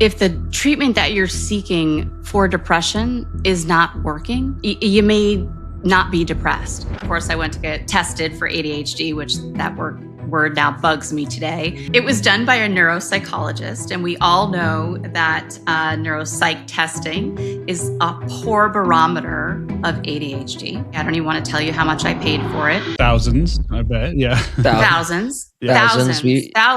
If the treatment that you're seeking for depression is not working, you may not be depressed. Of course, I went to get tested for ADHD, which that word now bugs me today. It was done by a neuropsychologist, and we all know that neuropsych testing is a poor barometer of ADHD. I don't even want to tell you how much I paid for it. Thousands, I bet. Yeah. Thousands. Yeah. Thousands.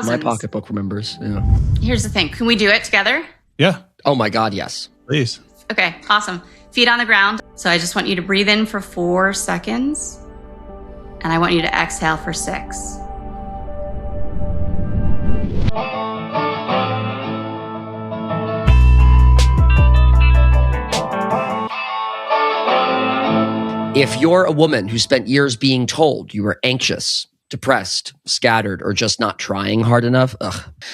My pocketbook remembers. Yeah. Here's the thing. Can we do it together? Yeah. Oh my God, yes. Please. Okay, awesome. Feet on the ground. So I just want you to breathe in for 4 seconds, and I want you to exhale for 6. If you're a woman who spent years being told you were anxious, depressed, scattered, or just not trying hard enough,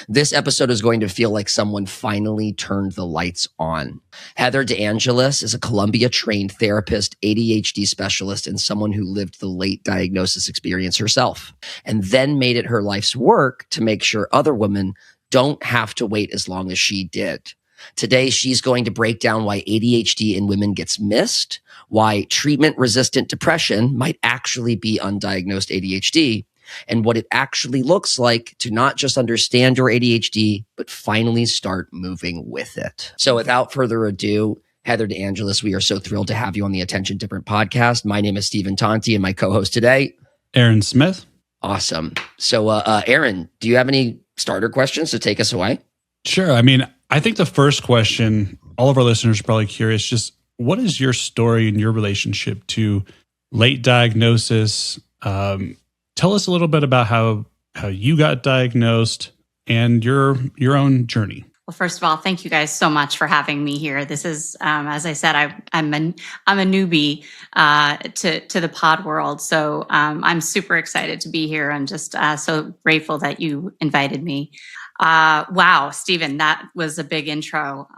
this episode is going to feel like someone finally turned the lights on. Heather DeAngelis is a Columbia-trained therapist, ADHD specialist, and someone who lived the late diagnosis experience herself, and then made it her life's work to make sure other women don't have to wait as long as she did. Today, she's going to break down why ADHD in women gets missed, why treatment-resistant depression might actually be undiagnosed ADHD, and what it actually looks like to not just understand your ADHD, but finally start moving with it. So without further ado, Heather DeAngelis, we are so thrilled to have you on the Attention Different podcast. My name is Stephen Tonti, and my co-host today, Aaron Smith. Awesome. So Aaron, do you have any starter questions to take us away? Sure. I mean, I think the first question, all of our listeners are probably curious, just what is your story and your relationship to late diagnosis? Tell us a little bit about how you got diagnosed and your own journey. Well, first of all, thank you guys so much for having me here. This is, as I said, I'm a newbie to the pod world, so I'm super excited to be here and just so grateful that you invited me. Wow, Stephen, that was a big intro.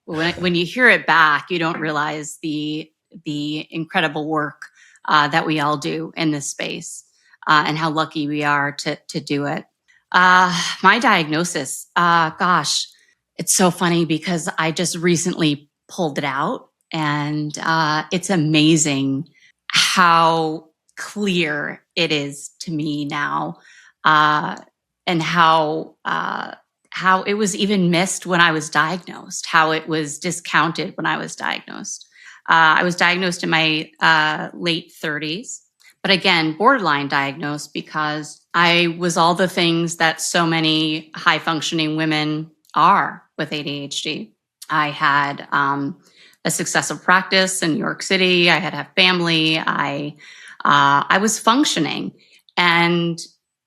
When you hear it back, you don't realize the incredible work that we all do in this space and how lucky we are to do it. My diagnosis, gosh, it's so funny because I just recently pulled it out, and it's amazing how clear it is to me now. And how it was even missed when I was diagnosed, how it was discounted when I was diagnosed. I was diagnosed in my late 30s, but again, borderline diagnosed because I was all the things that so many high-functioning women are with ADHD. I had a successful practice in New York City. I had family. I was functioning, and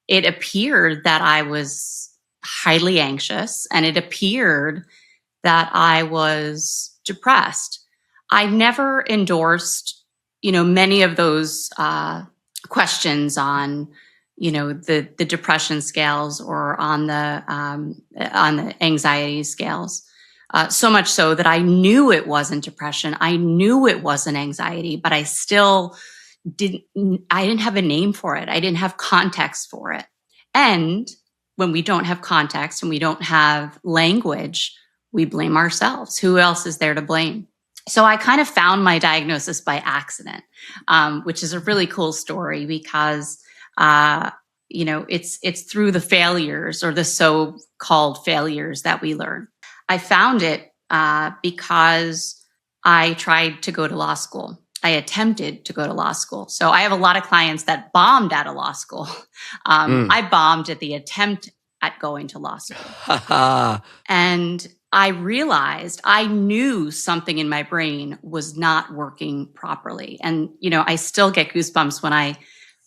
it appeared that I was highly anxious, and it appeared that I was depressed. I never endorsed, many of those questions on, the depression scales or on the anxiety scales. So much so that I knew it wasn't depression. I knew it wasn't anxiety, but I still didn't have a name for it. I didn't have context for it. And when we don't have context and we don't have language, we blame ourselves. Who else is there to blame? So I kind of found my diagnosis by accident, which is a really cool story because, it's through the failures or the so-called failures that we learn. I found it because I tried to go to law school. I attempted to go to law school. So I have a lot of clients that bombed out of law school. I bombed at the attempt at going to law school. And I realized I knew something in my brain was not working properly. And, I still get goosebumps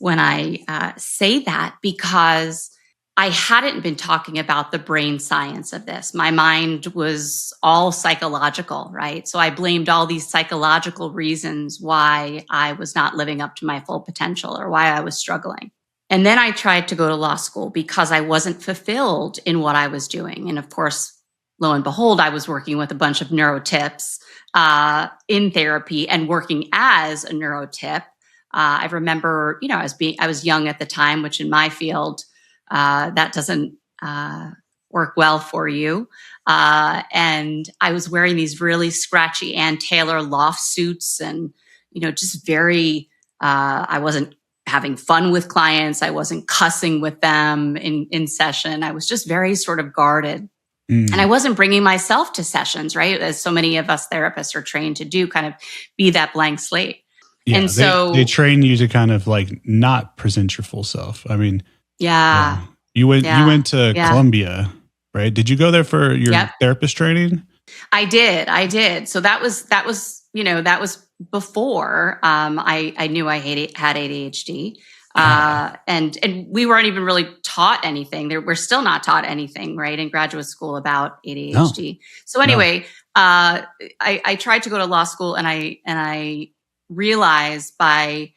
when I say that because I hadn't been talking about the brain science of this. My mind was all psychological, right? So I blamed all these psychological reasons why I was not living up to my full potential or why I was struggling. And then I tried to go to law school because I wasn't fulfilled in what I was doing. And of course, lo and behold, I was working with a bunch of neurotypes in therapy and working as a neurotype. I remember, I was young at the time, which in my field, that doesn't work well for you. And I was wearing these really scratchy Ann Taylor loft suits and, just very, I wasn't having fun with clients. I wasn't cussing with them in session. I was just very sort of guarded. And I wasn't bringing myself to sessions, right? As so many of us therapists are trained to do, kind of be that blank slate. Yeah, and so they train you to kind of like not present your full self. I mean, yeah. You went to Columbia, right? Did you go there for your therapist training? I did. So that was before I knew I had ADHD. And we weren't even really taught anything. We're still not taught anything, right, in graduate school about ADHD. No. So anyway, I tried to go to law school, and I realized by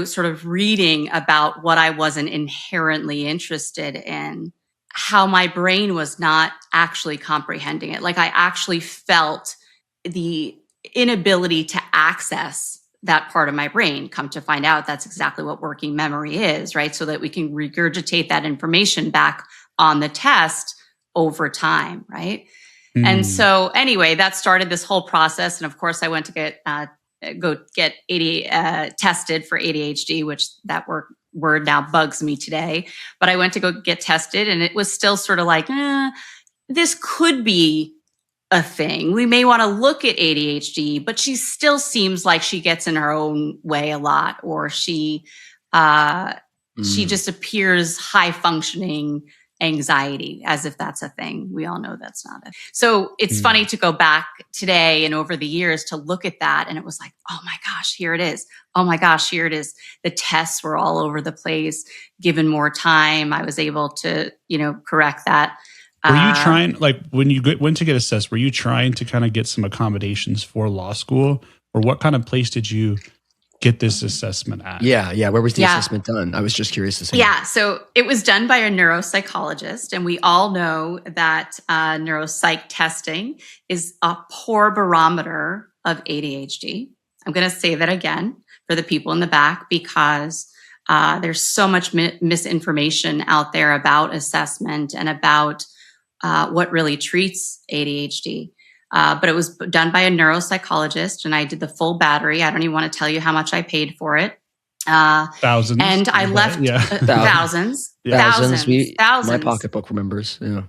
sort of reading about what I wasn't inherently interested in, how my brain was not actually comprehending it. Like I actually felt the inability to access that part of my brain. Come to find out, that's exactly what working memory is, right? So that we can regurgitate that information back on the test over time, right? And so anyway, that started this whole process. And of course, I went to get tested for ADHD, which that word now bugs me today. But I went to go get tested, and it was still sort of like, this could be a thing. We may want to look at ADHD, but she still seems like she gets in her own way a lot, or she just appears high functioning anxiety, as if that's a thing. We all know that's not it. So it's funny to go back today and over the years to look at that. And it was like, oh my gosh, here it is. Oh my gosh, here it is. The tests were all over the place. Given more time, I was able to, correct that. Were you trying, like when you went to get assessed, were you trying to kind of get some accommodations for law school, or what kind of place did you get this assessment at? Yeah. Where was the assessment done? I was just curious to see. Yeah. So it was done by a neuropsychologist. And we all know that neuropsych testing is a poor barometer of ADHD. I'm going to say that again for the people in the back, because there's so much misinformation out there about assessment and about what really treats ADHD. But it was done by a neuropsychologist, and I did the full battery. I don't even want to tell you how much I paid for it. Thousands. And I left thousands. My pocketbook remembers. Yeah.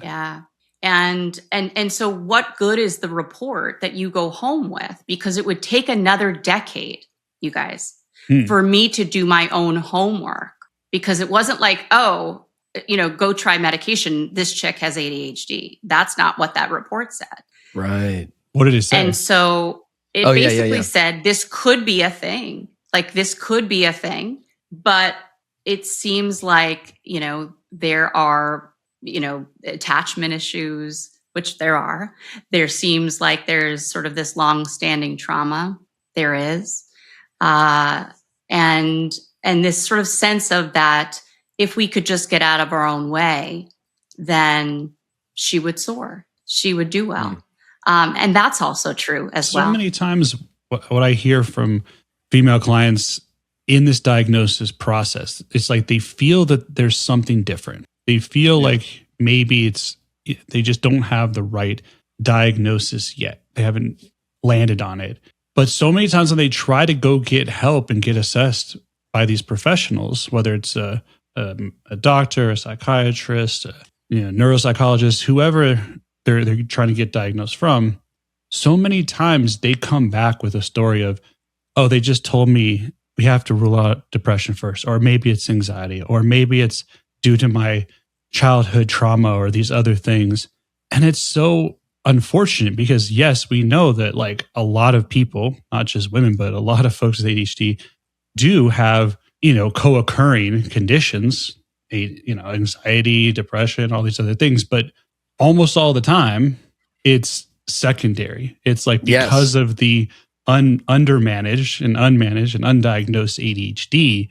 Yeah. And so what good is the report that you go home with? Because it would take another decade, you guys, for me to do my own homework, because it wasn't like, go try medication. This chick has ADHD. That's not what that report said. Right. What did it say? And so it basically said, this could be a thing. Like, this could be a thing. But it seems like, there are, attachment issues, which there are. There seems like there's sort of this long-standing trauma. There is. And this sort of sense of that, if we could just get out of our own way, then she would soar. She would do well. And that's also true as well. So many times what I hear from female clients in this diagnosis process, it's like they feel that there's something different. They feel like maybe they just don't have the right diagnosis yet. They haven't landed on it. But so many times when they try to go get help and get assessed by these professionals, whether it's a doctor, a psychiatrist, neuropsychologist, whoever they're trying to get diagnosed from, so many times they come back with a story of, oh, they just told me we have to rule out depression first, or maybe it's anxiety, or maybe it's due to my childhood trauma or these other things. And it's so unfortunate because, yes, we know that like a lot of people, not just women, but a lot of folks with ADHD do have co-occurring conditions, anxiety, depression, all these other things. But almost all the time, it's secondary. It's like because of the undermanaged and unmanaged and undiagnosed ADHD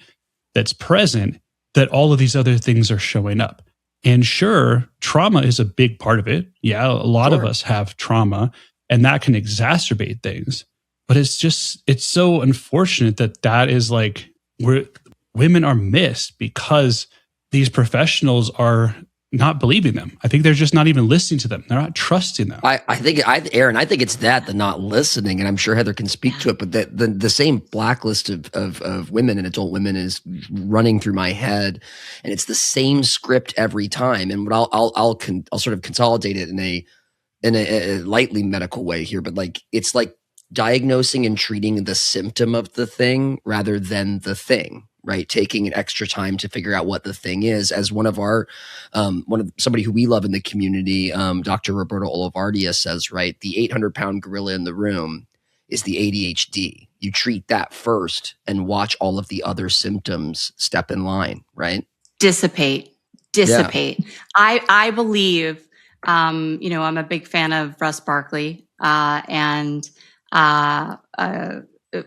that's present, that all of these other things are showing up. And sure, trauma is a big part of it. Yeah, a lot of us have trauma, and that can exacerbate things. But it's so unfortunate that is like where women are missed, because these professionals are not believing them. I think they're just not even listening to them. They're not trusting them. Aaron, I think it's the not listening, and I'm sure Heather can speak to it, but the same blacklist of women and adult women is running through my head, and it's the same script every time. And what I'll sort of consolidate it in a lightly medical way here, but like, it's like diagnosing and treating the symptom of the thing rather than the thing. Right, taking an extra time to figure out what the thing is. As one of somebody who we love in the community, Dr. Roberto Olivardia says, right, the 800-pound gorilla in the room is the ADHD. You treat that first and watch all of the other symptoms step in line. Right, dissipate. Yeah. I believe, I'm a big fan of Russ Barkley, and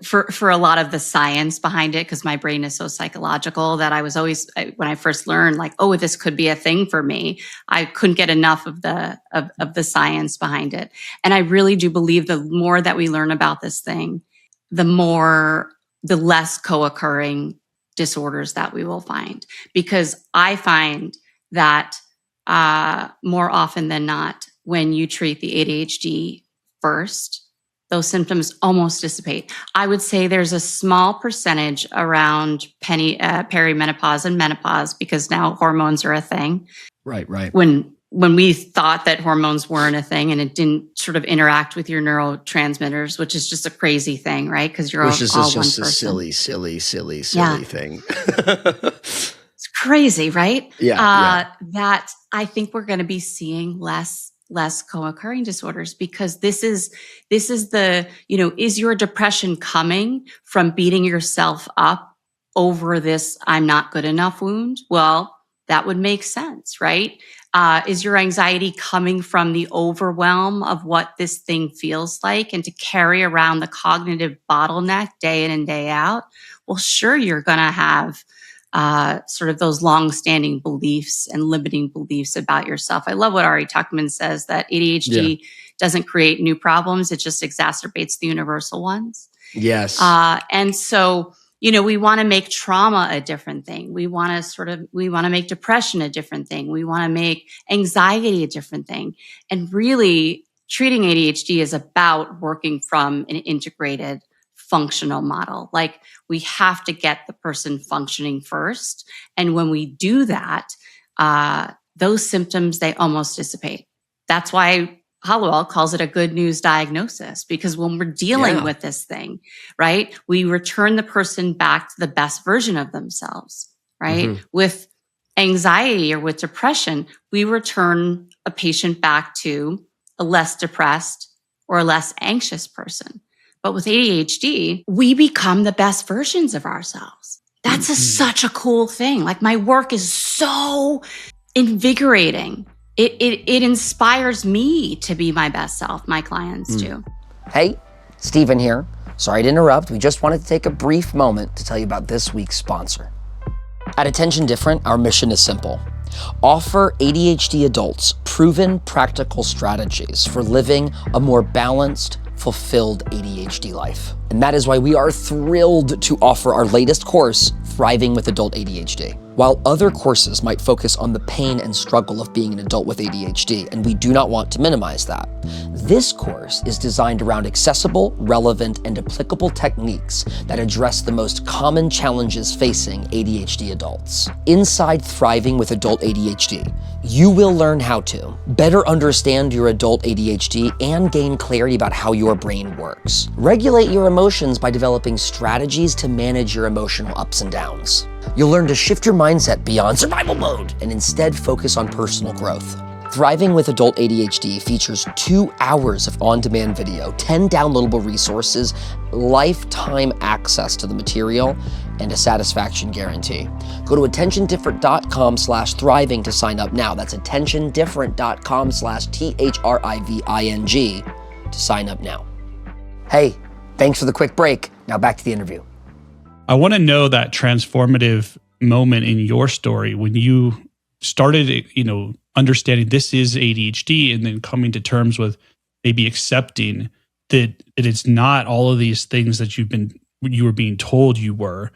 for a lot of the science behind it, because my brain is so psychological that I was always, when I first learned, like, oh, this could be a thing for me, I couldn't get enough of the science behind it. And I really do believe the more that we learn about this thing, the less co-occurring disorders that we will find. Because I find that more often than not, when you treat the ADHD first, those symptoms almost dissipate. I would say there's a small percentage around perimenopause and menopause, because now hormones are a thing. Right. When we thought that hormones weren't a thing, and it didn't sort of interact with your neurotransmitters, which is just a crazy thing, right? Because you're all one person. Which is just a silly thing. It's crazy, right? Yeah. That I think we're going to be seeing less co-occurring disorders, because this is the, is your depression coming from beating yourself up over this I'm not good enough wound? Well, that would make sense, right? Is your anxiety coming from the overwhelm of what this thing feels like, and to carry around the cognitive bottleneck day in and day out? Well, sure, you're going to have sort of those long-standing beliefs and limiting beliefs about yourself. I love what Ari Tuckman says, that ADHD doesn't create new problems, it just exacerbates the universal ones. Yes. And so, we want to make trauma a different thing. We want to make depression a different thing. We want to make anxiety a different thing. And really, treating ADHD is about working from an integrated functional model. Like, we have to get the person functioning first. And when we do that, those symptoms, they almost dissipate. That's why Hollowell calls it a good news diagnosis, because when we're dealing with this thing, right, we return the person back to the best version of themselves, right? Mm-hmm. With anxiety or with depression, we return a patient back to a less depressed or a less anxious person. But with ADHD, we become the best versions of ourselves. That's such a cool thing. Like, my work is so invigorating. It inspires me to be my best self. My clients do. Hey, Stephen here. Sorry to interrupt. We just wanted to take a brief moment to tell you about this week's sponsor. At Attention Different, our mission is simple. Offer ADHD adults proven practical strategies for living a more balanced, fulfilled ADHD life. And that is why we are thrilled to offer our latest course, Thriving with Adult ADHD. While other courses might focus on the pain and struggle of being an adult with ADHD, and we do not want to minimize that, this course is designed around accessible, relevant, and applicable techniques that address the most common challenges facing ADHD adults. Inside Thriving with Adult ADHD, you will learn how to better understand your adult ADHD and gain clarity about how your brain works. Regulate your emotions by developing strategies to manage your emotional ups and downs. You'll learn to shift your mindset beyond survival mode and instead focus on personal growth. Thriving with Adult ADHD features 2 hours of on-demand video, 10 downloadable resources, lifetime access to the material, and a satisfaction guarantee. Go to attentiondifferent.com/thriving to sign up now. That's attentiondifferent.com/thriving to sign up now. Hey, thanks for the quick break. Now back to the interview. I want to know that transformative moment in your story when you started, understanding this is ADHD, and then coming to terms with maybe accepting that it's not all of these things that you were being told you were: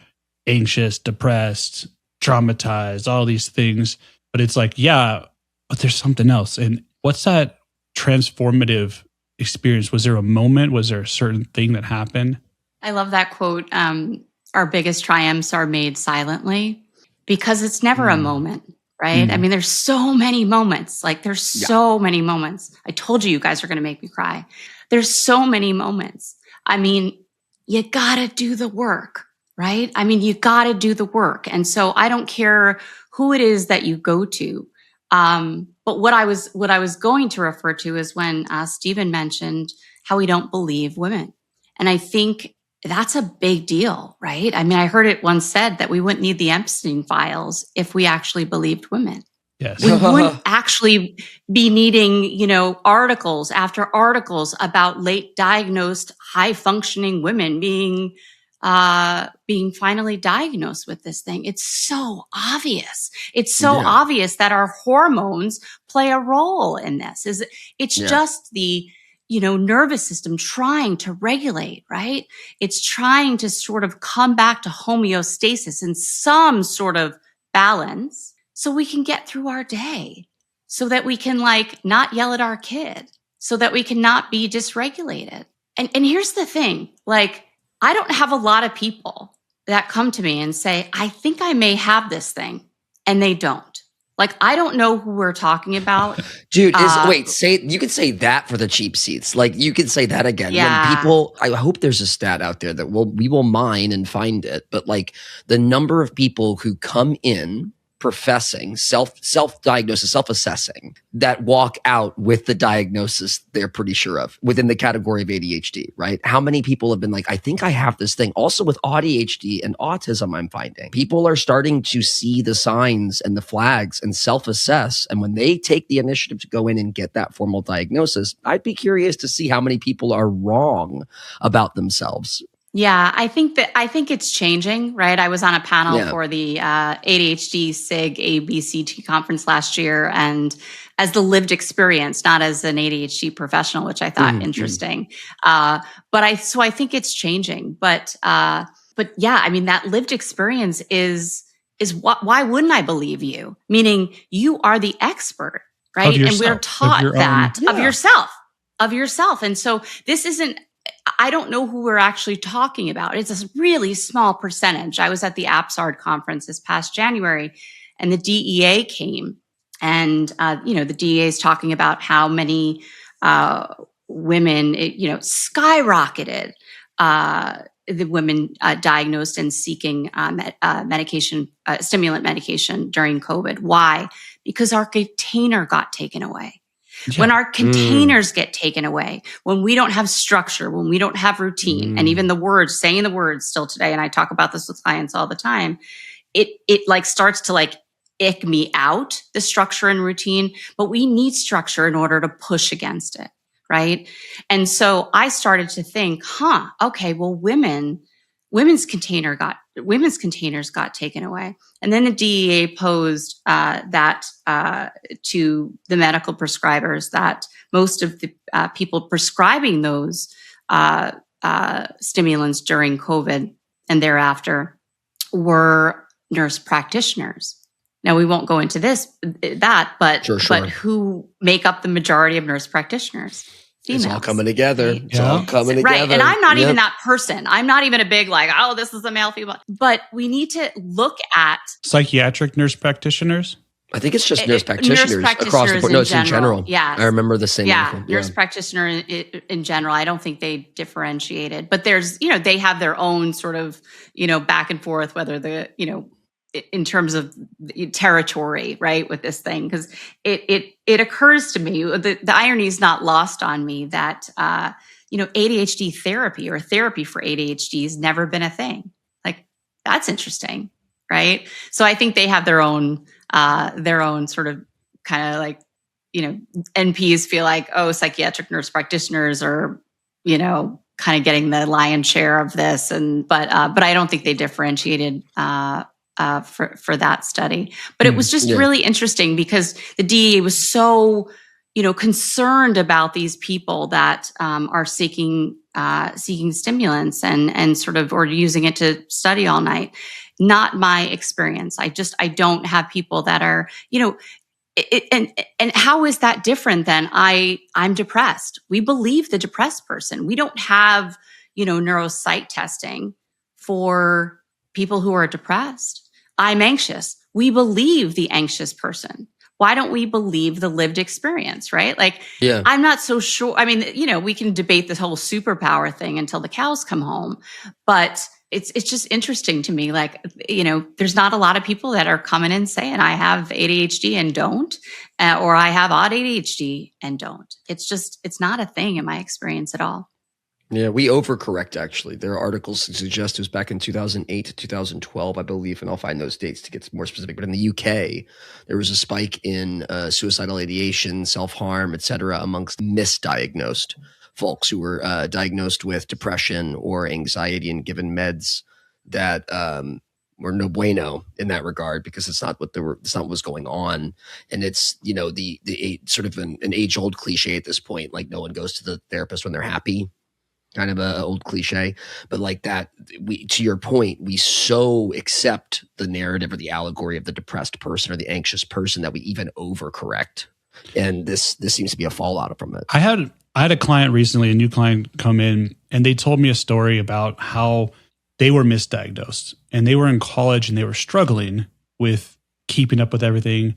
anxious, depressed, traumatized, all these things. But it's like, yeah, but there's something else. And what's that transformative experience? Was there a moment? Was there a certain thing that happened? I love that quote. Our biggest triumphs are made silently, because it's never a moment, right? I mean, there's so many moments. Like there's so many moments. I told you guys are going to make me cry. There's so many moments. I mean, you got to do the work, right? I mean, you got to do the work. And so I don't care who it is that you go to. But what I was going to refer to is when Stephen mentioned how we don't believe women. And I think that's a big deal, right? I mean, I heard it once said that we wouldn't need the Epstein files if we actually believed women. Yes. We wouldn't actually be needing, articles after articles about late diagnosed, high functioning women being finally diagnosed with this thing. It's so obvious. It's so obvious that our hormones play a role in this. It's just the nervous system trying to regulate, right? It's trying to sort of come back to homeostasis in some sort of balance so we can get through our day, so that we can not yell at our kid, so that we can not be dysregulated. And here's the thing, I don't have a lot of people that come to me and say, I think I may have this thing, and they don't. I don't know who we're talking about. Dude, you could say that for the cheap seats. You could say that again. Yeah. When people, I hope there's a stat out there that we will mine and find it. But the number of people who come in professing self-diagnosis, self-assessing, that walk out with the diagnosis they're pretty sure of within the category of ADHD, right? How many people have been I think I have this thing. Also with ADHD and autism, I'm finding people are starting to see the signs and the flags and self-assess. And when they take the initiative to go in and get that formal diagnosis, I'd be curious to see how many people are wrong about themselves. Yeah, I think it's changing, right? I was on a panel for the ADHD SIG ABCT conference last year, and as the lived experience, not as an ADHD professional, which I thought interesting. But I think it's changing. But yeah, I mean, that lived experience is why wouldn't I believe you? Meaning you are the expert, right? And we're taught that of yourself. And so this isn't, I don't know who we're actually talking about. It's a really small percentage. I was at the APSARD conference this past January, and the DEA came, and the DEA is talking about how many women, skyrocketed. The women diagnosed and seeking stimulant medication during COVID. Why? Because our container got taken away. Yeah. When our containers get taken away, when we don't have structure, when we don't have routine, and even saying the words still today, and I talk about this with clients all the time, it starts to ick me out, the structure and routine, but we need structure in order to push against it, right? And so I started to think, okay, well, women's containers got taken away. And then the DEA posed that to the medical prescribers, that most of the people prescribing those stimulants during COVID and thereafter were nurse practitioners. Now, we won't go into but who make up the majority of nurse practitioners? Females. It's all coming together. Right? It's all coming together. Right. And I'm not even that person. I'm not even a big this is a male, female. But we need to look at psychiatric nurse practitioners. I think it's just nurse practitioners across the board. No, it's in general. Yeah. I remember the same. Yeah. Nurse practitioner in general. I don't think they differentiated. But there's, they have their own sort of, back and forth, whether in terms of territory, right, with this thing, because it occurs to me, the irony is not lost on me that ADHD therapy or therapy for ADHD has never been a thing. That's interesting, right? So I think they have their own sort of kind of NPs feel psychiatric nurse practitioners are kind of getting the lion's share of this, but I don't think they differentiated. For that study. But it was just really interesting because the DEA was so, concerned about these people that are seeking stimulants and sort of, or using it to study all night. Not my experience. I don't have people that are, And how is that different than I'm depressed? We believe the depressed person. We don't have, neuropsych testing for people who are depressed. I'm anxious. We believe the anxious person. Why don't we believe the lived experience, right? Like, Yeah. I'm not so sure. I mean, we can debate this whole superpower thing until the cows come home, but it's just interesting to me. Like, there's not a lot of people that are coming in saying I have ADHD and don't, or I have odd ADHD and don't. It's not a thing in my experience at all. Yeah, we overcorrect, actually. There are articles that suggest it was back in 2008 to 2012, I believe, and I'll find those dates to get more specific. But in the UK, there was a spike in suicidal ideation, self-harm, etc., amongst misdiagnosed folks who were diagnosed with depression or anxiety and given meds that were no bueno in that regard, because it's not what was going on. And it's, the sort of an age-old cliche at this point, like no one goes to the therapist when they're happy. Kind of a old cliche, but like that, to your point, we so accept the narrative or the allegory of the depressed person or the anxious person that we even overcorrect. And this seems to be a fallout from it. I had a client recently, a new client, come in, and they told me a story about how they were misdiagnosed and they were in college and they were struggling with keeping up with everything.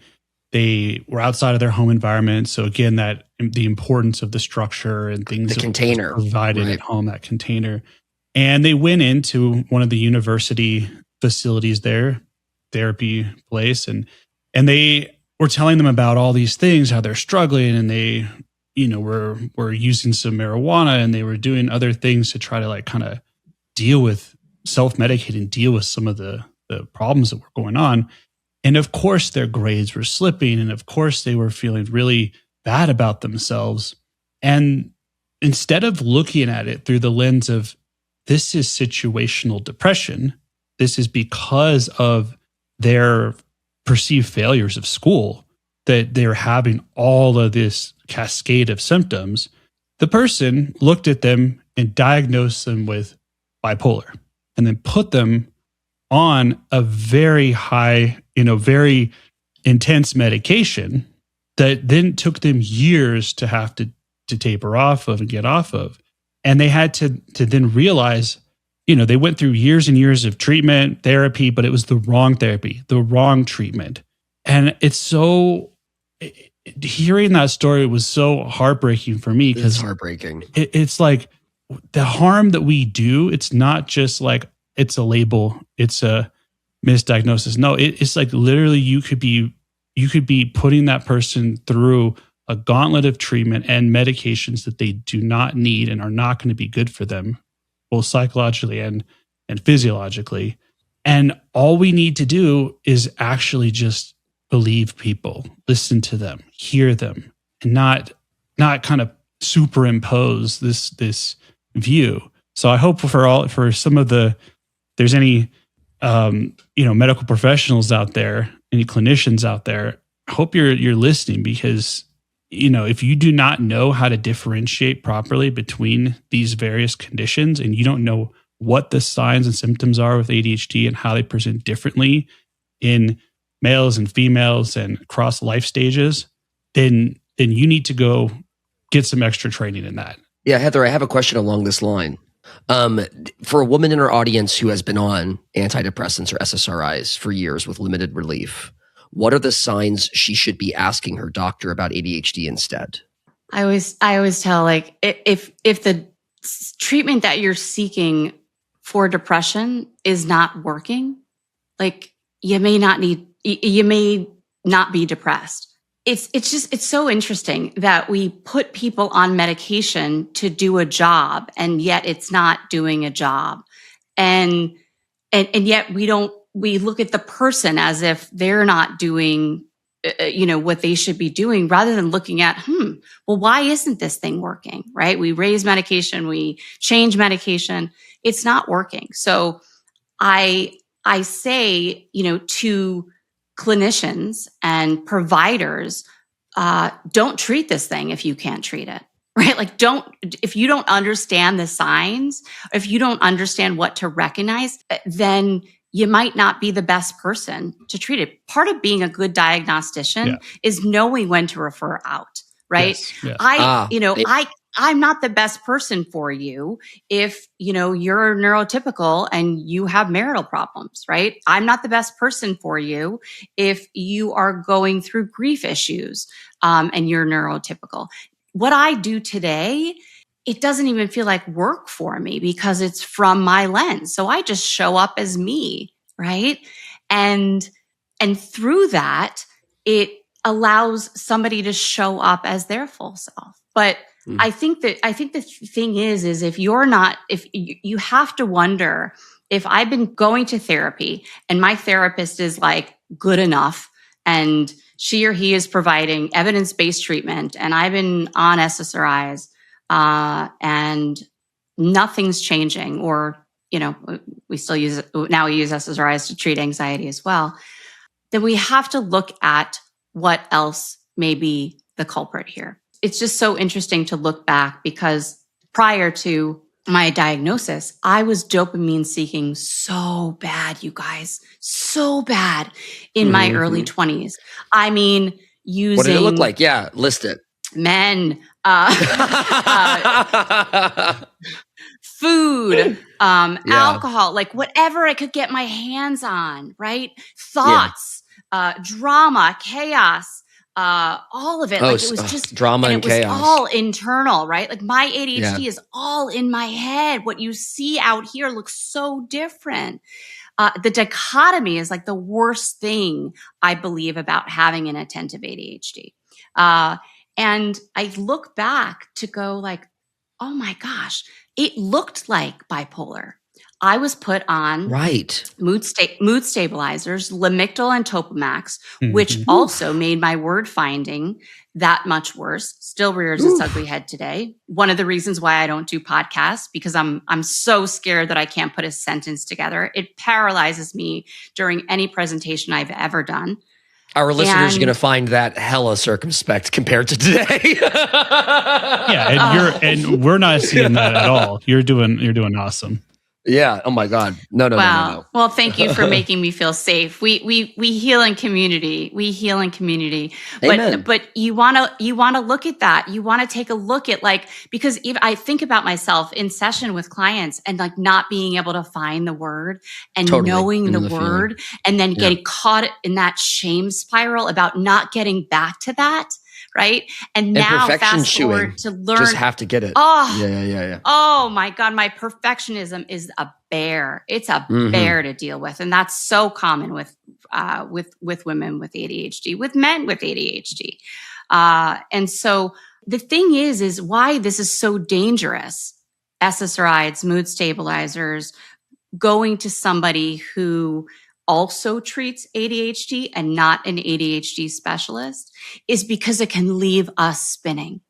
They were outside of their home environment. So again, that the importance of the structure and things the container provided at home, that container. And they went into one of the university facilities there, therapy place, and they were telling them about all these things, how they're struggling, and they, were using some marijuana and they were doing other things to try to like kind of deal with self-medicating, deal with some of the problems that were going on. And of course, their grades were slipping. And of course, they were feeling really bad about themselves. And instead of looking at it through the lens of this is situational depression, this is because of their perceived failures of school, that they're having all of this cascade of symptoms, the person looked at them and diagnosed them with bipolar and then put them on a very high, very intense medication that then took them years to have to taper off of and get off of. And they had to then realize, they went through years and years of treatment, therapy, but it was the wrong therapy, the wrong treatment. And hearing that story was so heartbreaking for me, because it's heartbreaking. It's like the harm that we do, it's not just like, it's a label, it's a misdiagnosis. No, it's like literally you could be putting that person through a gauntlet of treatment and medications that they do not need and are not going to be good for them, both psychologically and physiologically. And all we need to do is actually just believe people, listen to them, hear them, and not kind of superimpose this view. So I hope for some of there's any medical professionals out there, any clinicians out there, I hope you're listening, because if you do not know how to differentiate properly between these various conditions, and you don't know what the signs and symptoms are with ADHD and how they present differently in males and females and across life stages, then you need to go get some extra training in that. Yeah, Heather, I have a question along this line. For a woman in our audience who has been on antidepressants or SSRIs for years with limited relief, what are the signs she should be asking her doctor about ADHD instead? I always tell, like, if the treatment that you're seeking for depression is not working, like you may not be depressed. It's so interesting that we put people on medication to do a job, and yet it's not doing a job. And yet we look at the person as if they're not doing, what they should be doing, rather than looking at, well, why isn't this thing working, right? We raise medication, we change medication, it's not working. So I say, to clinicians and providers, don't treat this thing if you can't treat it, right? Like, if you don't understand the signs, if you don't understand what to recognize, then you might not be the best person to treat it. Part of being a good diagnostician is knowing when to refer out, right? Yes. I'm not the best person for you if, you're neurotypical and you have marital problems, right? I'm not the best person for you if you are going through grief issues, and you're neurotypical. What I do today, it doesn't even feel like work for me because it's from my lens. So I just show up as me, right? And through that, it allows somebody to show up as their full self. But I think the thing is if you're not, if you have to wonder, if I've been going to therapy and my therapist is like good enough and she or he is providing evidence-based treatment and I've been on SSRIs, and nothing's changing, or, we use SSRIs to treat anxiety as well, then we have to look at what else may be the culprit here. It's just so interesting to look back because prior to my diagnosis, I was dopamine seeking so bad, you guys, so bad in my early 20s. I mean, using... What did it look like? Yeah, list it. Men, food, alcohol, like whatever I could get my hands on, right? Thoughts, drama, chaos, all of it. Like it was just drama and chaos. It was all internal, right? Like my ADHD is all in my head. What you see out here looks so different. The dichotomy is like the worst thing I believe about having an attentive ADHD. And I look back to go like, oh my gosh, it looked like bipolar. I was put on mood stabilizers, Lamictal and Topamax, which also made my word finding that much worse. Still rears its ugly head today. One of the reasons why I don't do podcasts, because I'm so scared that I can't put a sentence together. It paralyzes me during any presentation I've ever done. Our listeners are going to find that hella circumspect compared to today. And we're not seeing that at all. You're doing awesome. Yeah. Oh my God. No. Well, thank you for making me feel safe. We heal in community. We heal in community. Amen. But you want to look at that. You want to take a look at because if I think about myself in session with clients and like not being able to find the word and knowing the word and then getting caught in that shame spiral about not getting back to that. Right. And now fast forward to learn. Just have to get it. Oh, yeah. Oh my God. My perfectionism is a bear. It's a bear to deal with. And that's so common with women with ADHD, with men with ADHD. And so the thing is why this is so dangerous. SSRIs, mood stabilizers, going to somebody who also treats ADHD and not an ADHD specialist is because it can leave us spinning.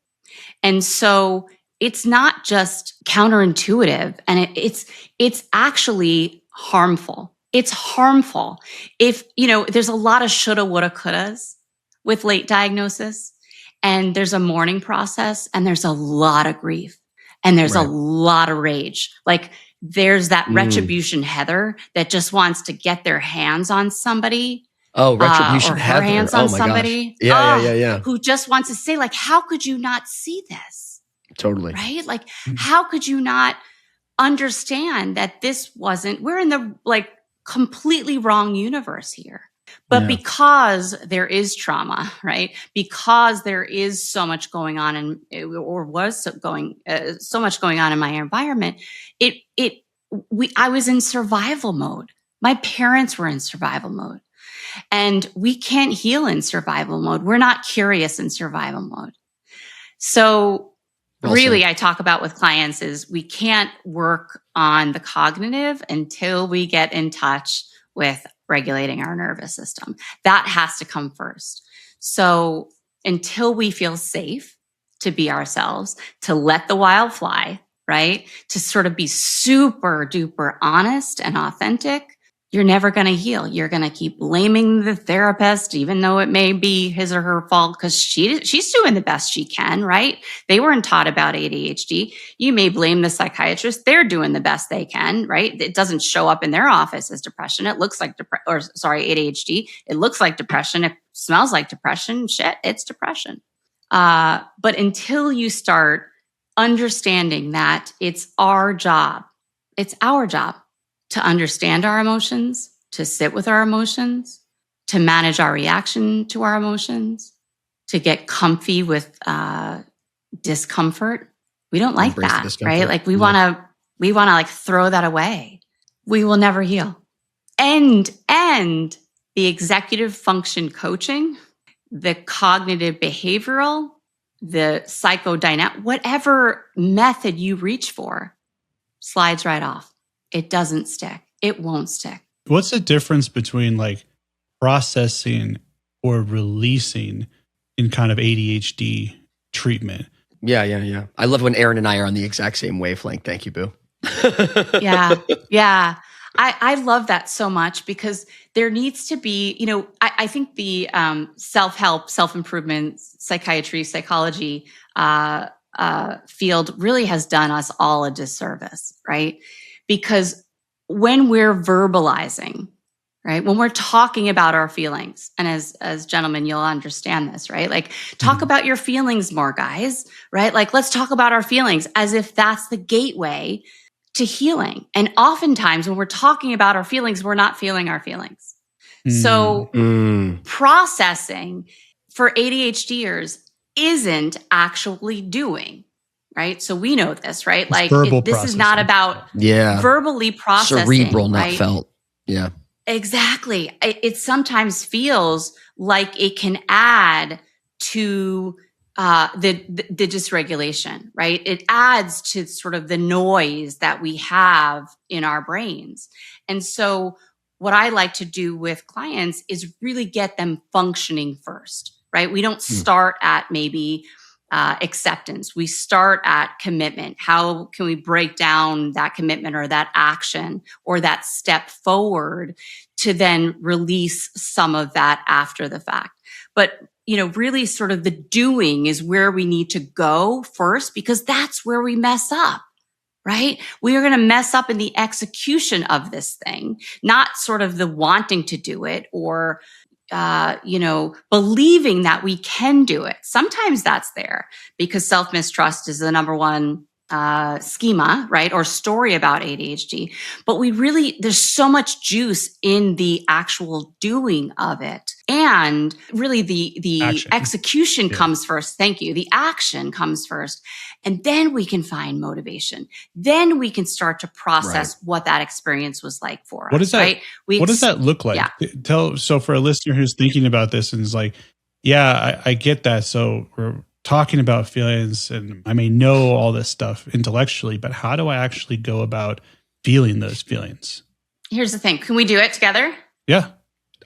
And so it's not just counterintuitive, and it's actually harmful. It's harmful. If, there's a lot of shoulda, woulda, couldas with late diagnosis, and there's a mourning process, and there's a lot of grief, and there's a lot of rage. Like, there's that retribution Heather that just wants to get their hands on somebody. Oh, retribution or Heather. Her hands on somebody. Gosh. Yeah. Who just wants to say, like, how could you not see this? Totally. Right? Like, how could you not understand that we're in the completely wrong universe here. But because there is trauma, right? Because there is so much going on so much going on in my environment, I was in survival mode. My parents were in survival mode. And we can't heal in survival mode. We're not curious in survival mode. So really, I talk about with clients is we can't work on the cognitive until we get in touch with regulating our nervous system. That has to come first. So until we feel safe to be ourselves, to let the wild fly, right? To sort of be super duper honest and authentic, you're never going to heal. You're going to keep blaming the therapist, even though it may be his or her fault, because she's doing the best she can, right? They weren't taught about ADHD. You may blame the psychiatrist. They're doing the best they can, right? It doesn't show up in their office as depression. It looks like ADHD. It looks like depression. It smells like depression. Shit, it's depression. But until you start understanding that it's our job to understand our emotions, to sit with our emotions, to manage our reaction to our emotions, to get comfy with discomfort. We don't like Embrace the that, discomfort. right? Like we want to like throw that away. We will never heal. And the executive function coaching, the cognitive behavioral, the psychodynamic, whatever method you reach for, slides right off. It doesn't stick. It won't stick. What's the difference between like processing or releasing in kind of ADHD treatment? Yeah. I love when Aaron and I are on the exact same wavelength. Thank you, Boo. Yeah. I love that so much because there needs to be, I think the self-help, self-improvement, psychiatry, psychology field really has done us all a disservice, right? Because when we're verbalizing, right, when we're talking about our feelings, and as gentlemen, you'll understand this, right? Like, talk about your feelings more, guys, right? Like, let's talk about our feelings as if that's the gateway to healing. And oftentimes when we're talking about our feelings, we're not feeling our feelings. So processing for ADHDers isn't actually doing, right? So we know this, right? It's like this is not about verbally processing. Cerebral, not right? felt. Yeah. Exactly. It sometimes feels like it can add to the dysregulation, right? It adds to sort of the noise that we have in our brains. And so what I like to do with clients is really get them functioning first, right? We don't start at maybe acceptance. We start at commitment. How can we break down that commitment or that action or that step forward to then release some of that after the fact? But really sort of the doing is where we need to go first, because that's where we mess up, right? We are going to mess up in the execution of this thing, not sort of the wanting to do it or, believing that we can do it. Sometimes that's there because self-mistrust is the number one schema, right? Or story about ADHD. But there's so much juice in the actual doing of it. And really the execution comes first. Thank you. The action comes first. And then we can find motivation. Then we can start to process what that experience was like for us. What is that? Right? What does that look like? Yeah. So for a listener who's thinking about this and is like, yeah, I get that. So we're talking about feelings and I may know all this stuff intellectually, but how do I actually go about feeling those feelings? Here's the thing. Can we do it together? Yeah.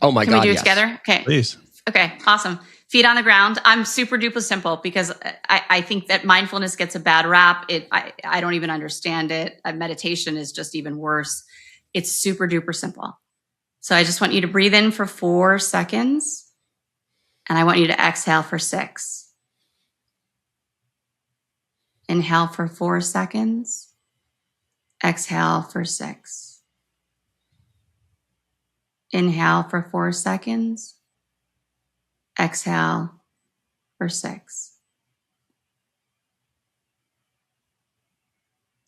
Oh my God. Can we do it together? Okay. Please. Okay. Awesome. Feet on the ground. I'm super duper simple because I think that mindfulness gets a bad rap. I don't even understand it. Meditation is just even worse. It's super duper simple. So I just want you to breathe in for 4 seconds and I want you to exhale for 6. Inhale for 4 seconds. Exhale for 6. Inhale for 4 seconds. Exhale for 6.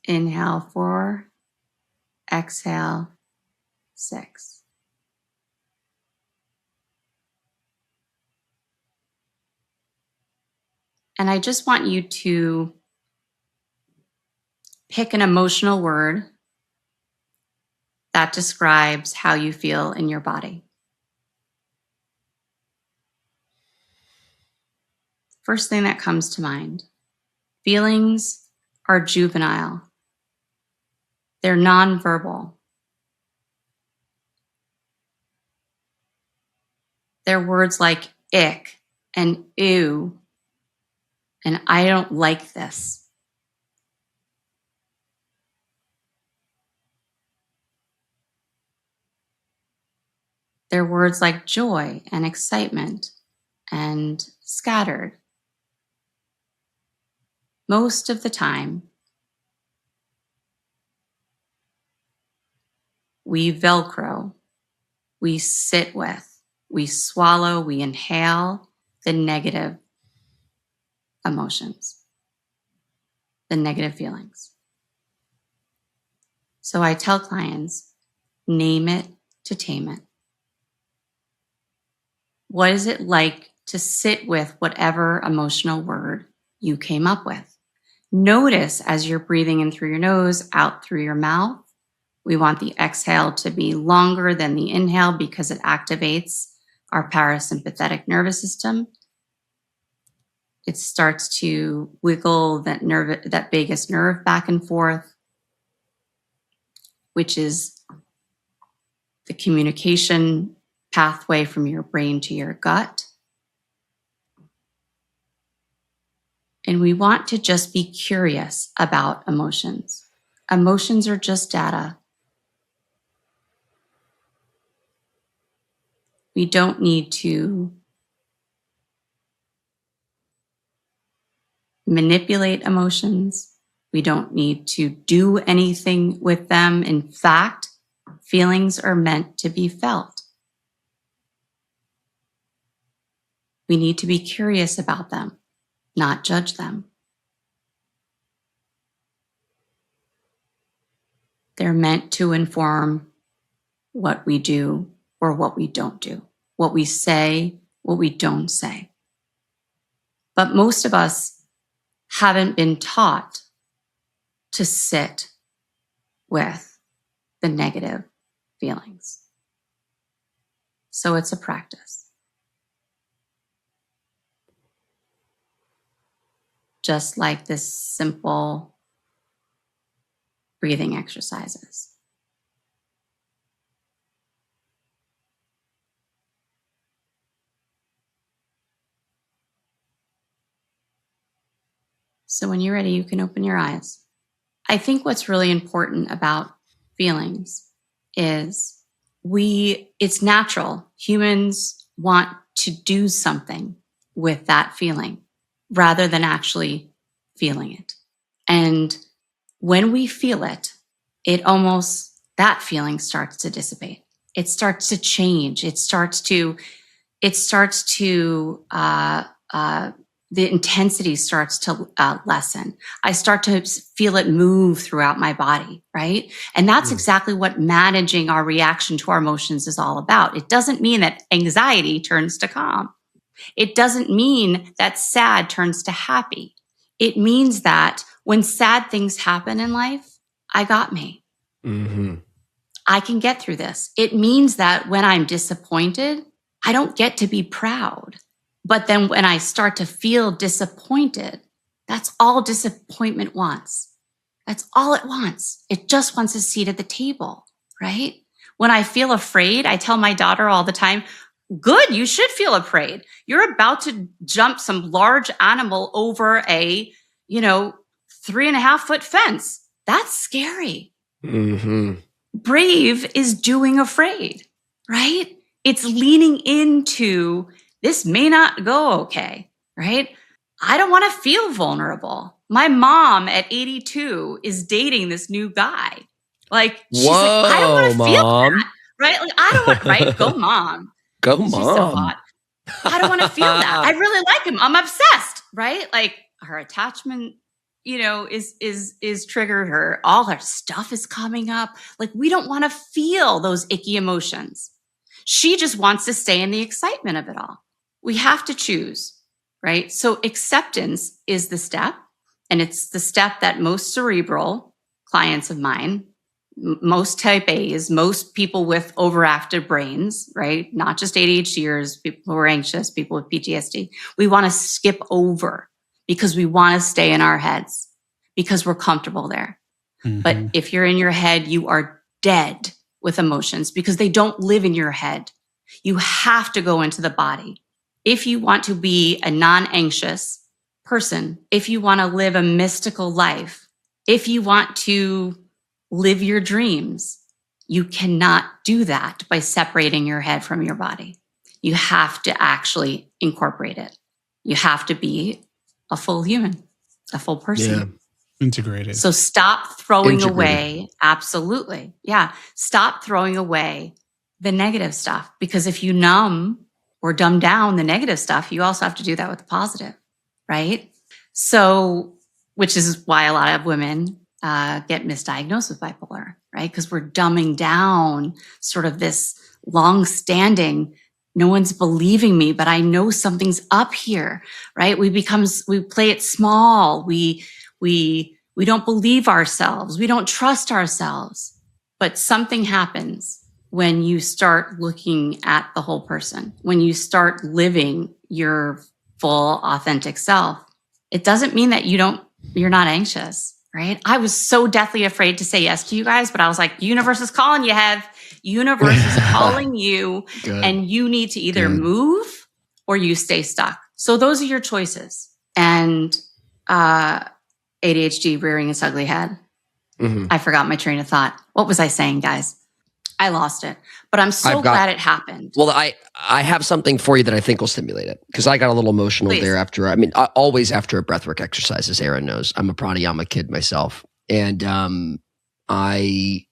Inhale 4. Exhale 6. And I just want you to pick an emotional word that describes how you feel in your body. First thing that comes to mind. Feelings are juvenile. They're nonverbal. They're words like ick and ew and I don't like this. They're words like joy and excitement and scattered. Most of the time, we Velcro, we sit with, we swallow, we inhale the negative emotions, the negative feelings. So I tell clients, name it to tame it. What is it like to sit with whatever emotional word you came up with? Notice as you're breathing in through your nose, out through your mouth. We want the exhale to be longer than the inhale because it activates our parasympathetic nervous system. It starts to wiggle that vagus nerve back and forth, which is the communication pathway from your brain to your gut. And we want to just be curious about emotions. Emotions are just data. We don't need to manipulate emotions. We don't need to do anything with them. In fact, feelings are meant to be felt. We need to be curious about them, not judge them. They're meant to inform what we do or what we don't do, what we say, what we don't say. But most of us haven't been taught to sit with the negative feelings. So it's a practice. Just like this simple breathing exercises. So when you're ready, you can open your eyes. I think what's really important about feelings is it's natural. Humans want to do something with that feeling rather than actually feeling it. And when we feel it, that feeling starts to dissipate. It starts to change. The intensity starts to lessen. I start to feel it move throughout my body, right? And that's exactly what managing our reaction to our emotions is all about. It doesn't mean that anxiety turns to calm. It doesn't mean that sad turns to happy. It means that when sad things happen in life, I got me. Mm-hmm. I can get through this. It means that when I'm disappointed, I don't get to be proud. But then when I start to feel disappointed, that's all disappointment wants. That's all it wants. It just wants a seat at the table, right? When I feel afraid, I tell my daughter all the time, good, you should feel afraid. You're about to jump some large animal over a, 3.5-foot fence. That's scary. Mm-hmm. Brave is doing afraid, right? It's leaning into this may not go okay, right? I don't want to feel vulnerable. My mom at 82 is dating this new guy. Like, she's like, I don't want to feel that, right? Like, I don't want, right? Go mom. Go mom. She's so hot. I don't want to feel that. I really like him. I'm obsessed, right? Like her attachment, is triggered her. All her stuff is coming up. Like we don't want to feel those icky emotions. She just wants to stay in the excitement of it all. We have to choose, right? So acceptance is the step. And it's the step that most cerebral clients of mine, most type A's, most people with overactive brains, right? Not just ADHDers, people who are anxious, people with PTSD. We want to skip over because we want to stay in our heads because we're comfortable there. Mm-hmm. But if you're in your head, you are dead with emotions because they don't live in your head. You have to go into the body. If you want to be a non-anxious person, if you want to live a mystical life, if you want to live your dreams, you cannot do that by separating your head from your body. You have to actually incorporate it. You have to be a full human, a full person. Yeah. Integrated. So stop throwing Integrated. away. Absolutely. Yeah. Stop throwing away the negative stuff, because if you numb or dumb down the negative stuff, you also have to do that with the positive, right? So, which is why a lot of women get misdiagnosed with bipolar, right? Because we're dumbing down sort of this long-standing, no one's believing me, but I know something's up here, right? We play it small. We don't believe ourselves. We don't trust ourselves. But something happens when you start looking at the whole person, when you start living your full, authentic self. It doesn't mean that you're not anxious, right? I was so deathly afraid to say yes to you guys, but I was like, universe is calling you, Hev. Universe is calling you, and you need to either move or you stay stuck. So those are your choices. And ADHD rearing its ugly head. Mm-hmm. I forgot my train of thought. What was I saying, guys? I lost it, but I'm so glad it happened. Well, I have something for you that I think will stimulate it, because I got a little emotional there after. I mean, always after a breathwork exercise, as Aaron knows. I'm a pranayama kid myself, and I'm going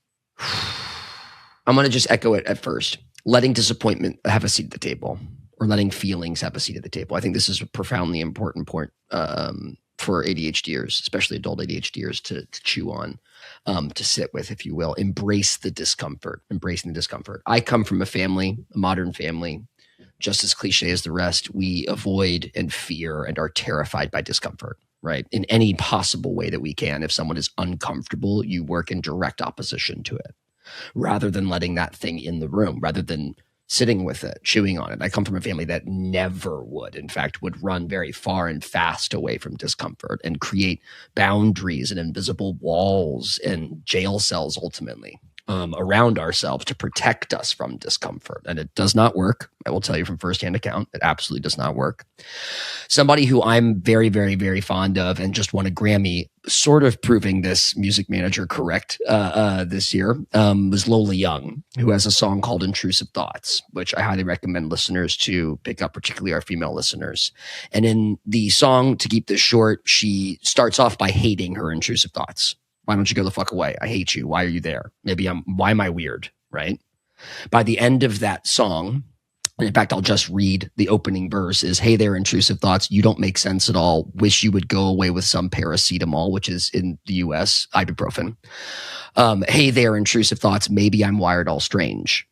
to just echo it at first. Letting disappointment have a seat at the table, or letting feelings have a seat at the table. I think this is a profoundly important point for ADHDers, especially adult ADHDers, to chew on. To sit with, if you will. Embrace the discomfort. Embracing the discomfort. I come from a modern family, just as cliche as the rest. We avoid and fear and are terrified by discomfort, right? In any possible way that we can. If someone is uncomfortable, you work in direct opposition to it, rather than letting that thing in the room, rather than sitting with it, chewing on it. I come from a family that never would, in fact, would run very far and fast away from discomfort and create boundaries and invisible walls and jail cells, ultimately, around ourselves to protect us from discomfort. And it does not work. I will tell you from firsthand account, it absolutely does not work. Somebody who I'm very, very, very fond of and just won a Grammy, sort of proving this music manager correct this year, was Lola Young, who has a song called Intrusive Thoughts, which I highly recommend listeners to pick up, particularly our female listeners. And in the song, to keep this short, she starts off by hating her intrusive thoughts. Why don't you go the fuck away? I hate you. Why are you there? Why am I weird? Right? By the end of that song, and in fact, I'll just read the opening verse is, hey there, intrusive thoughts. You don't make sense at all. Wish you would go away with some paracetamol, which is in the US, ibuprofen. Hey there, intrusive thoughts. Maybe I'm wired all strange.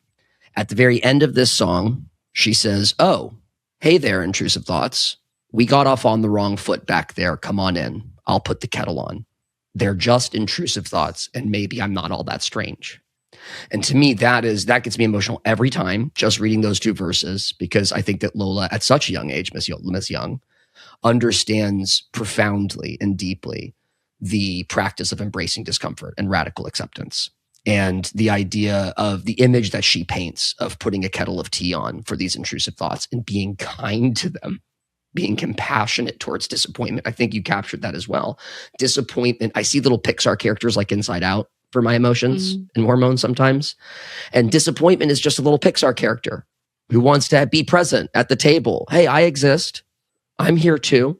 At the very end of this song, she says, oh, hey there, intrusive thoughts. We got off on the wrong foot back there. Come on in. I'll put the kettle on. They're just intrusive thoughts, and maybe I'm not all that strange. And to me, that gets me emotional every time, just reading those two verses, because I think that Lola, at such a young age, Miss Young, understands profoundly and deeply the practice of embracing discomfort and radical acceptance. And the idea of the image that she paints of putting a kettle of tea on for these intrusive thoughts and being kind to them, being compassionate towards disappointment. I think you captured that as well. Disappointment. I see little Pixar characters like Inside Out for my emotions and hormones sometimes. And disappointment is just a little Pixar character who wants to be present at the table. Hey, I exist. I'm here too.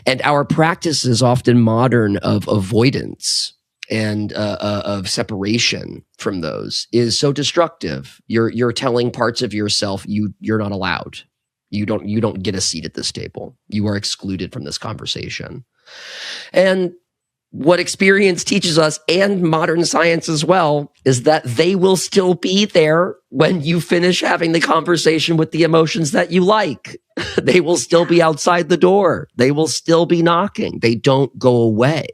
And our practice is often modern of avoidance and of separation from those is so destructive. You're telling parts of yourself you're not allowed. You don't get a seat at this table. You are excluded from this conversation. And what experience teaches us, and modern science as well, is that they will still be there when you finish having the conversation with the emotions that you like. They will still be outside the door. They will still be knocking. They don't go away.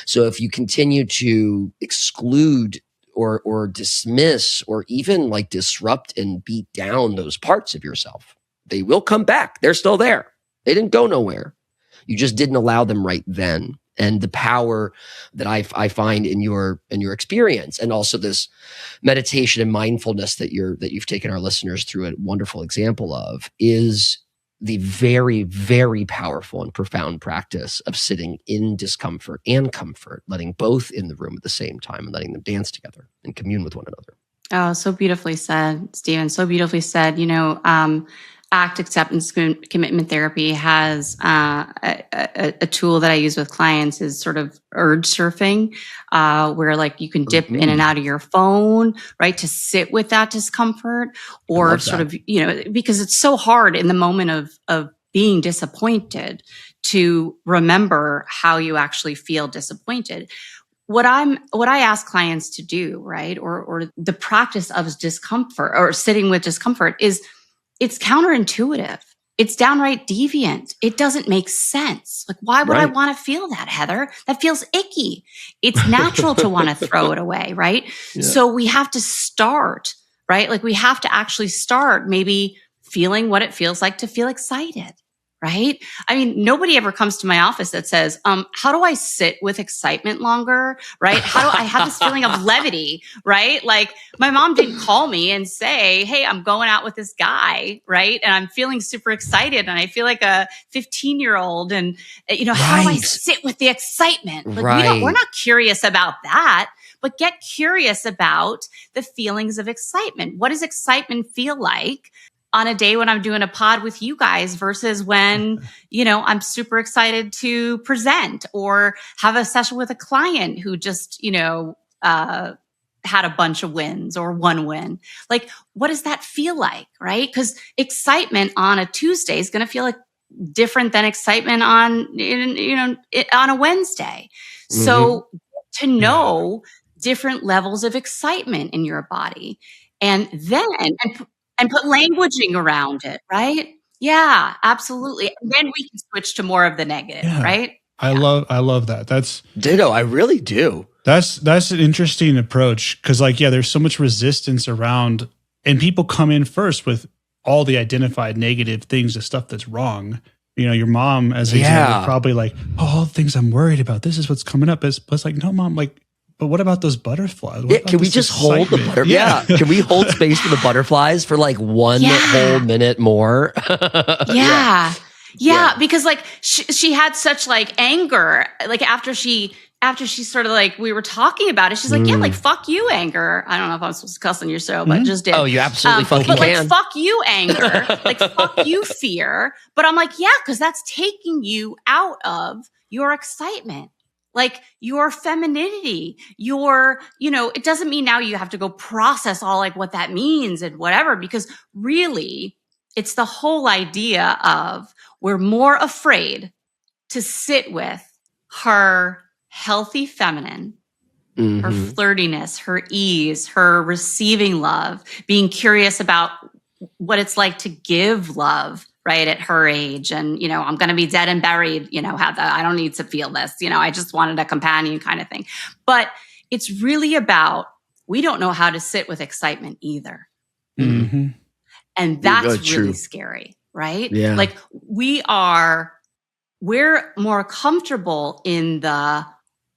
So if you continue to exclude or dismiss or even like disrupt and beat down those parts of yourself, they will come back. They're still there. They didn't go nowhere. You just didn't allow them right then. And the power that I find in your experience, and also this meditation and mindfulness that you've taken our listeners through a wonderful example of, is the very, very powerful and profound practice of sitting in discomfort and comfort, letting both in the room at the same time and letting them dance together and commune with one another. Oh, so beautifully said, Stephen. So beautifully said. ACT acceptance commitment therapy has a tool that I use with clients is sort of urge surfing, where like you can dip in and out of your phone, right, to sit with that discomfort, or sort of, because it's so hard in the moment of being disappointed to remember how you actually feel disappointed. What I ask clients to do, right, or the practice of discomfort or sitting with discomfort is, it's counterintuitive. It's downright deviant. It doesn't make sense. Like, why would I want to feel that, Heather? That feels icky. It's natural to want to throw it away, right? Yeah. So we have to start, right? Like we have to actually start maybe feeling what it feels like to feel excited. Right? I mean, nobody ever comes to my office that says, how do I sit with excitement longer? Right? How do I have this feeling of levity? Right? Like my mom didn't call me and say, hey, I'm going out with this guy. Right? And I'm feeling super excited and I feel like a 15-year-old. And, how do I sit with the excitement? Like we're not curious about that, but get curious about the feelings of excitement. What does excitement feel like on a day when I'm doing a pod with you guys versus when, I'm super excited to present or have a session with a client who just, had a bunch of wins or one win. Like, what does that feel like? Right? Because excitement on a Tuesday is going to feel like different than excitement on a Wednesday. Mm-hmm. So to know different levels of excitement in your body and then, and put languaging around it, right? Yeah, absolutely. And then we can switch to more of the negative, right? I love that. That's ditto. I really do. That's an interesting approach because, there's so much resistance around, and people come in first with all the identified negative things, the stuff that's wrong. Your mom, as an example, probably like, all the things I'm worried about. This is what's coming up. It's like, no, mom, like. But what about those butterflies? Can we just hold the butterflies? Yeah. Can we hold space for the butterflies for like one whole minute more? Yeah. Because like she had such like anger, like after she sort of like, we were talking about it, she's like, like, fuck you, anger. I don't know if I'm supposed to cuss on your show, but just did. Oh, you absolutely fucking but can. Like, fuck you, anger. Like, fuck you, fear. But I'm like, because that's taking you out of your excitement. Like your femininity, it doesn't mean now you have to go process all like what that means and whatever, because really it's the whole idea of we're more afraid to sit with her healthy feminine, her flirtiness, her ease, her receiving love, being curious about what it's like to give love, right, at her age. And, I'm going to be dead and buried, I don't need to feel this, I just wanted a companion kind of thing. But it's really about, we don't know how to sit with excitement either. Mm-hmm. And that's really scary, right? Yeah. Like we're more comfortable in the,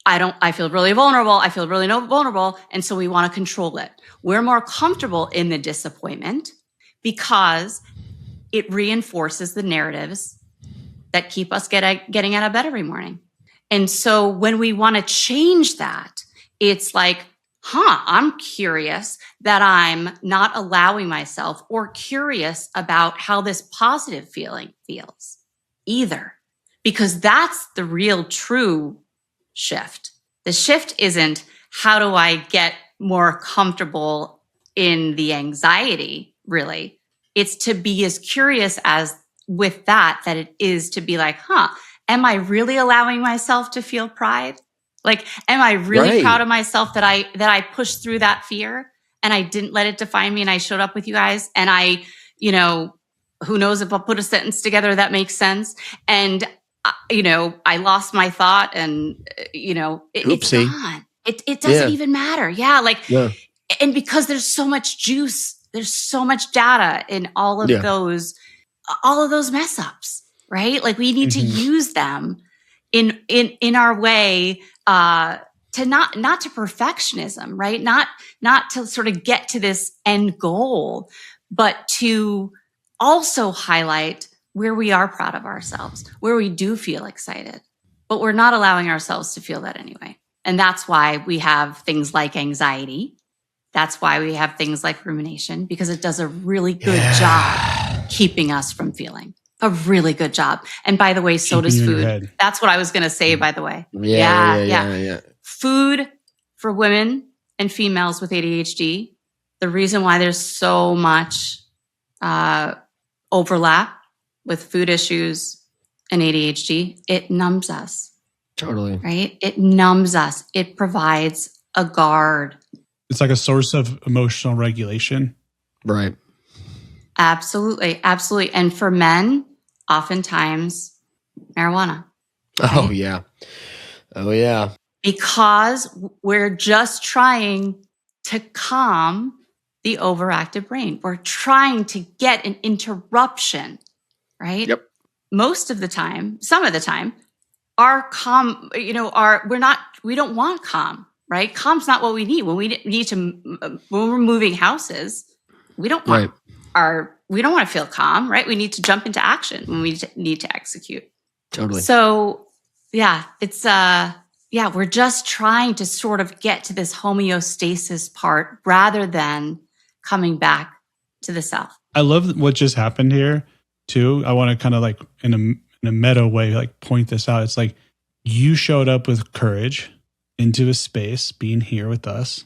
I feel really vulnerable. I feel really vulnerable. And so we want to control it. We're more comfortable in the disappointment because it reinforces the narratives that keep us getting out of bed every morning. And so when we want to change that, it's like, I'm curious that I'm not allowing myself, or curious about how this positive feeling feels either, because that's the real true shift. The shift isn't how do I get more comfortable in the anxiety, really. It's to be as curious as with that it is to be like, am I really allowing myself to feel pride? Like, am I really proud of myself that I pushed through that fear and I didn't let it define me and I showed up with you guys and I, who knows if I'll put a sentence together that makes sense. And, I lost my thought and, it's gone. It doesn't even matter. And because there's so much juice, there's so much data in all of those mess ups, right? Like we need to use them in our way, to not to perfectionism, right? Not to sort of get to this end goal, but to also highlight where we are proud of ourselves, where we do feel excited, but we're not allowing ourselves to feel that anyway. And that's why we have things like anxiety, That's why we have things like rumination, because it does a really good job keeping us from feeling. A really good job. And by the way, so does food. That's what I was going to say, by the way. Yeah. Food for women and females with ADHD, the reason why there's so much overlap with food issues and ADHD, it numbs us. Totally. Right? It numbs us. It provides a guard. It's like a source of emotional regulation. Right. Absolutely. Absolutely. And for men, oftentimes marijuana. Right? Oh, yeah. Oh, yeah. Because we're just trying to calm the overactive brain. We're trying to get an interruption, right? Yep. Most of the time, some of the time, our calm, we don't want calm, right? Calm's not what we need. When we need to, when we're moving houses, we don't want we don't want to feel calm, right? We need to jump into action when we need to execute. Totally. So yeah, it's, we're just trying to sort of get to this homeostasis part rather than coming back to the self. I love what just happened here too. I want to kind of like in a meta way, like point this out. It's like you showed up with courage into a space, being here with us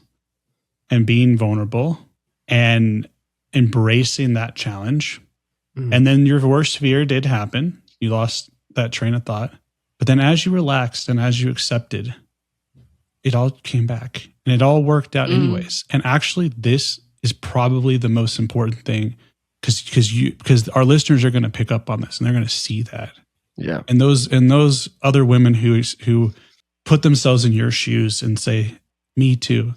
and being vulnerable and embracing that challenge. Mm-hmm. And then your worst fear did happen. You lost that train of thought. But then as you relaxed and as you accepted, it all came back and it all worked out anyways. And actually this is probably the most important thing because our listeners are going to pick up on this and they're going to see that. Yeah. And those other women who put themselves in your shoes and say, me too,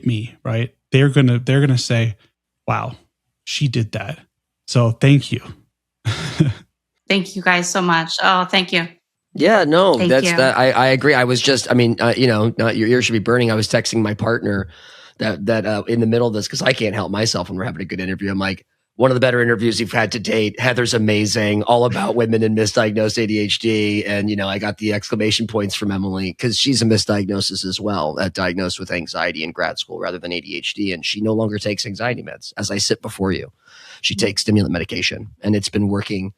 me, right? They're going to say, wow, she did that. So thank you. Thank you guys so much. Oh, thank you. Yeah, no, Thank that's you. that. I agree. I was just, your ears should be burning. I was texting my partner that in the middle of this, because I can't help myself when we're having a good interview. I'm like, one of the better interviews you've had to date. Heather's amazing, all about women and misdiagnosed ADHD. And, I got the exclamation points from Emily because she's a misdiagnosis as well, diagnosed with anxiety in grad school rather than ADHD. And she no longer takes anxiety meds as I sit before you. She takes stimulant medication and it's been working.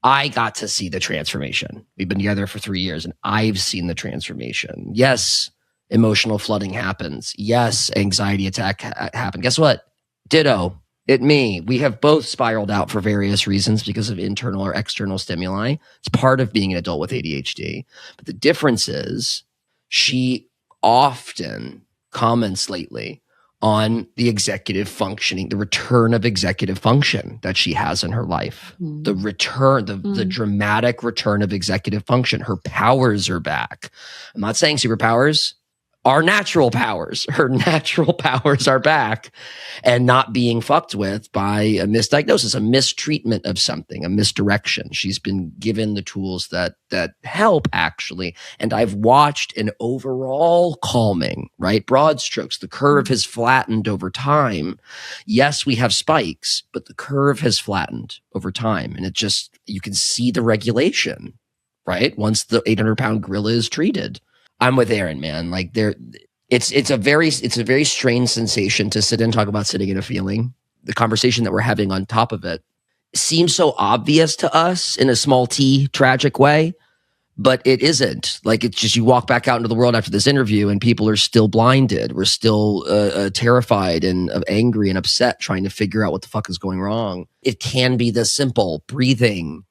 I got to see the transformation. We've been together for 3 years and I've seen the transformation. Yes, emotional flooding happens. Yes, anxiety attack happened. Guess what? Ditto. Me. We have both spiraled out for various reasons because of internal or external stimuli. It's part of being an adult with ADHD. But the difference is she often comments lately on the executive functioning, the return of executive function that she has in her life. The return, the dramatic return of executive function. Her powers are back. I'm not saying superpowers. Our natural powers, her natural powers are back and not being fucked with by a misdiagnosis, a mistreatment of something, a misdirection. She's been given the tools that help actually. And I've watched an overall calming, right? Broad strokes. The curve has flattened over time. Yes, we have spikes, but the curve has flattened over time. And you can see the regulation, right? Once the 800-pound gorilla is treated. I'm with Aaron, man. Like it's a very strange sensation to sit and talk about sitting in a feeling. The conversation that we're having on top of it seems so obvious to us in a small t tragic way, but it isn't. Like it's just, you walk back out into the world after this interview and people are still blinded. We're still terrified and angry and upset trying to figure out what the fuck is going wrong. It can be this simple: breathing,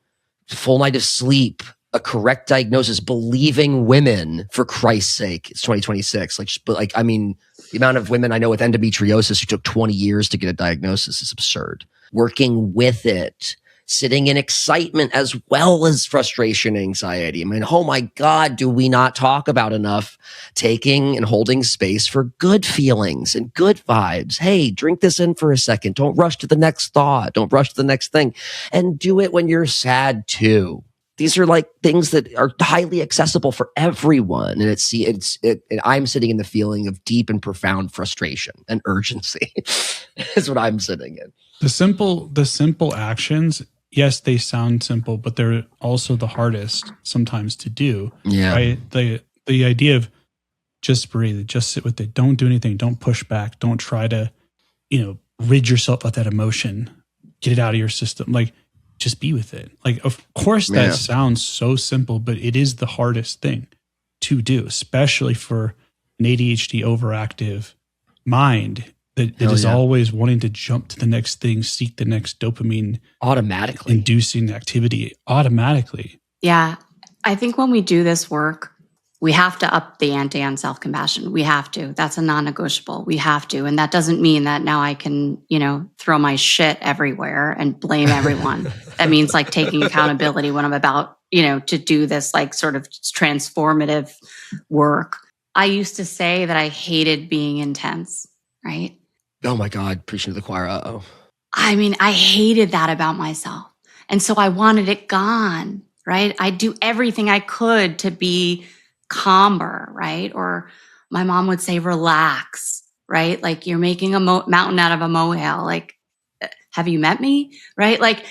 full night of sleep, a correct diagnosis, believing women, for Christ's sake. It's 2026. The amount of women I know with endometriosis who took 20 years to get a diagnosis is absurd. Working with it, sitting in excitement as well as frustration, anxiety. I mean, oh my God, do we not talk about enough taking and holding space for good feelings and good vibes? Hey, drink this in for a second. Don't rush to the next thought. Don't rush to the next thing. And do it when you're sad too. These are like things that are highly accessible for everyone. And I'm sitting in the feeling of deep and profound frustration and urgency is what I'm sitting in. The simple actions, yes, they sound simple, but they're also the hardest sometimes to do. Yeah. Right? The idea of just breathe, just sit with it. Don't do anything. Don't push back. Don't try to, rid yourself of that emotion. Get it out of your system. Like, just be with it. Like, of course, that sounds so simple, but it is the hardest thing to do, especially for an ADHD overactive mind that is always wanting to jump to the next thing, seek the next dopamine automatically inducing activity automatically. Yeah. I think when we do this work, we have to up the ante on self-compassion. We have to. That's a non-negotiable. We have to. And that doesn't mean that now I can, throw my shit everywhere and blame everyone. That means like taking accountability when I'm about, to do this like sort of transformative work. I used to say that I hated being intense, right? Oh my God, preaching to the choir. Uh-oh. I mean, I hated that about myself. And so I wanted it gone, right? I'd do everything I could to be calmer, right? Or my mom would say, relax, right? Like you're making a mountain out of a molehill. Like, have you met me? Right? Like,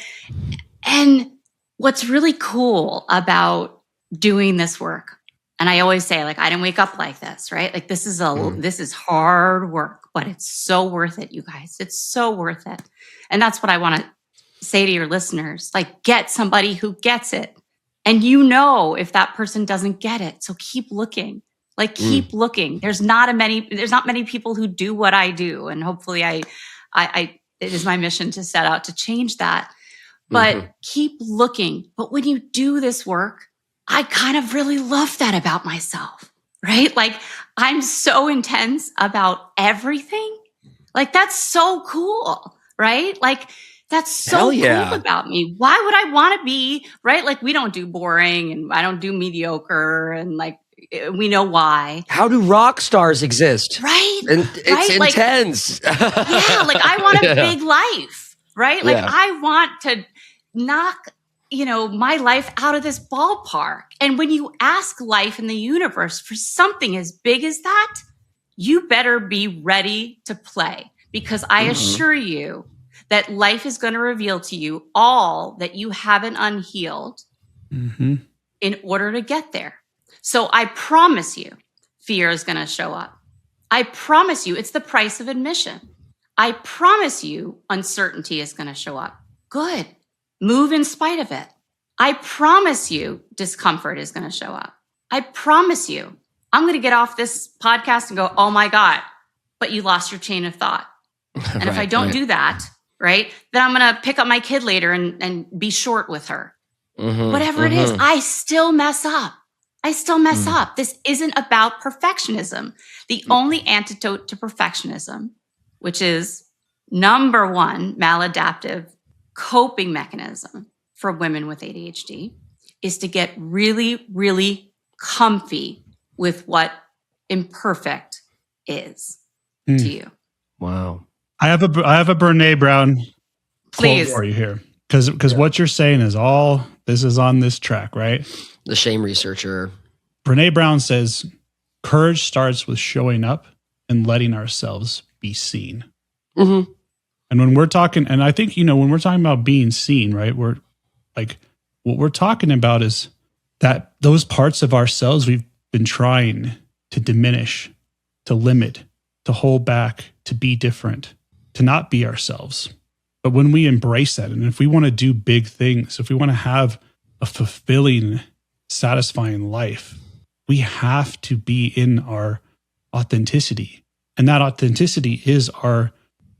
and what's really cool about doing this work, and I always say, like, I didn't wake up like this, right? Like this is hard work, but it's so worth it, you guys. It's so worth it. And that's what I want to say to your listeners, like, get somebody who gets it. And if that person doesn't get it. So keep looking, like keep looking. There's not many people who do what I do. And hopefully it is my mission to set out to change that, but keep looking. But when you do this work, I kind of really love that about myself, right? Like I'm so intense about everything. Like that's so cool, right? Like that's so cool about me. Why would I want to be, right? Like we don't do boring and I don't do mediocre and like we know why. How do rock stars exist? Right? And it's intense. Like I want a big life, right? Like I want to knock, my life out of this ballpark. And when you ask life in the universe for something as big as that, you better be ready to play because I assure you, that life is going to reveal to you all that you haven't unhealed in order to get there. So I promise you, fear is going to show up. I promise you, it's the price of admission. I promise you, uncertainty is going to show up. Good. Move in spite of it. I promise you, discomfort is going to show up. I promise you, I'm going to get off this podcast and go, oh my God, but you lost your chain of thought. And if I don't do that, right, then I'm going to pick up my kid later and be short with her. Whatever it is, I still mess up. This isn't about perfectionism. The only antidote to perfectionism, which is number one maladaptive coping mechanism for women with ADHD, is to get really, really comfy with what imperfect is to you. Wow. I have a Brené Brown Please. quote for you here, because what you're saying is this is on this track, right? The shame researcher. Brené Brown says, courage starts with showing up and letting ourselves be seen. And when we're talking, and I think, when we're talking about being seen, right, we're like, what we're talking about is that those parts of ourselves we've been trying to diminish, to limit, to hold back, to be different, to not be ourselves. But when we embrace that, and if we want to do big things, if we want to have a fulfilling, satisfying life, we have to be in our authenticity. And that authenticity is our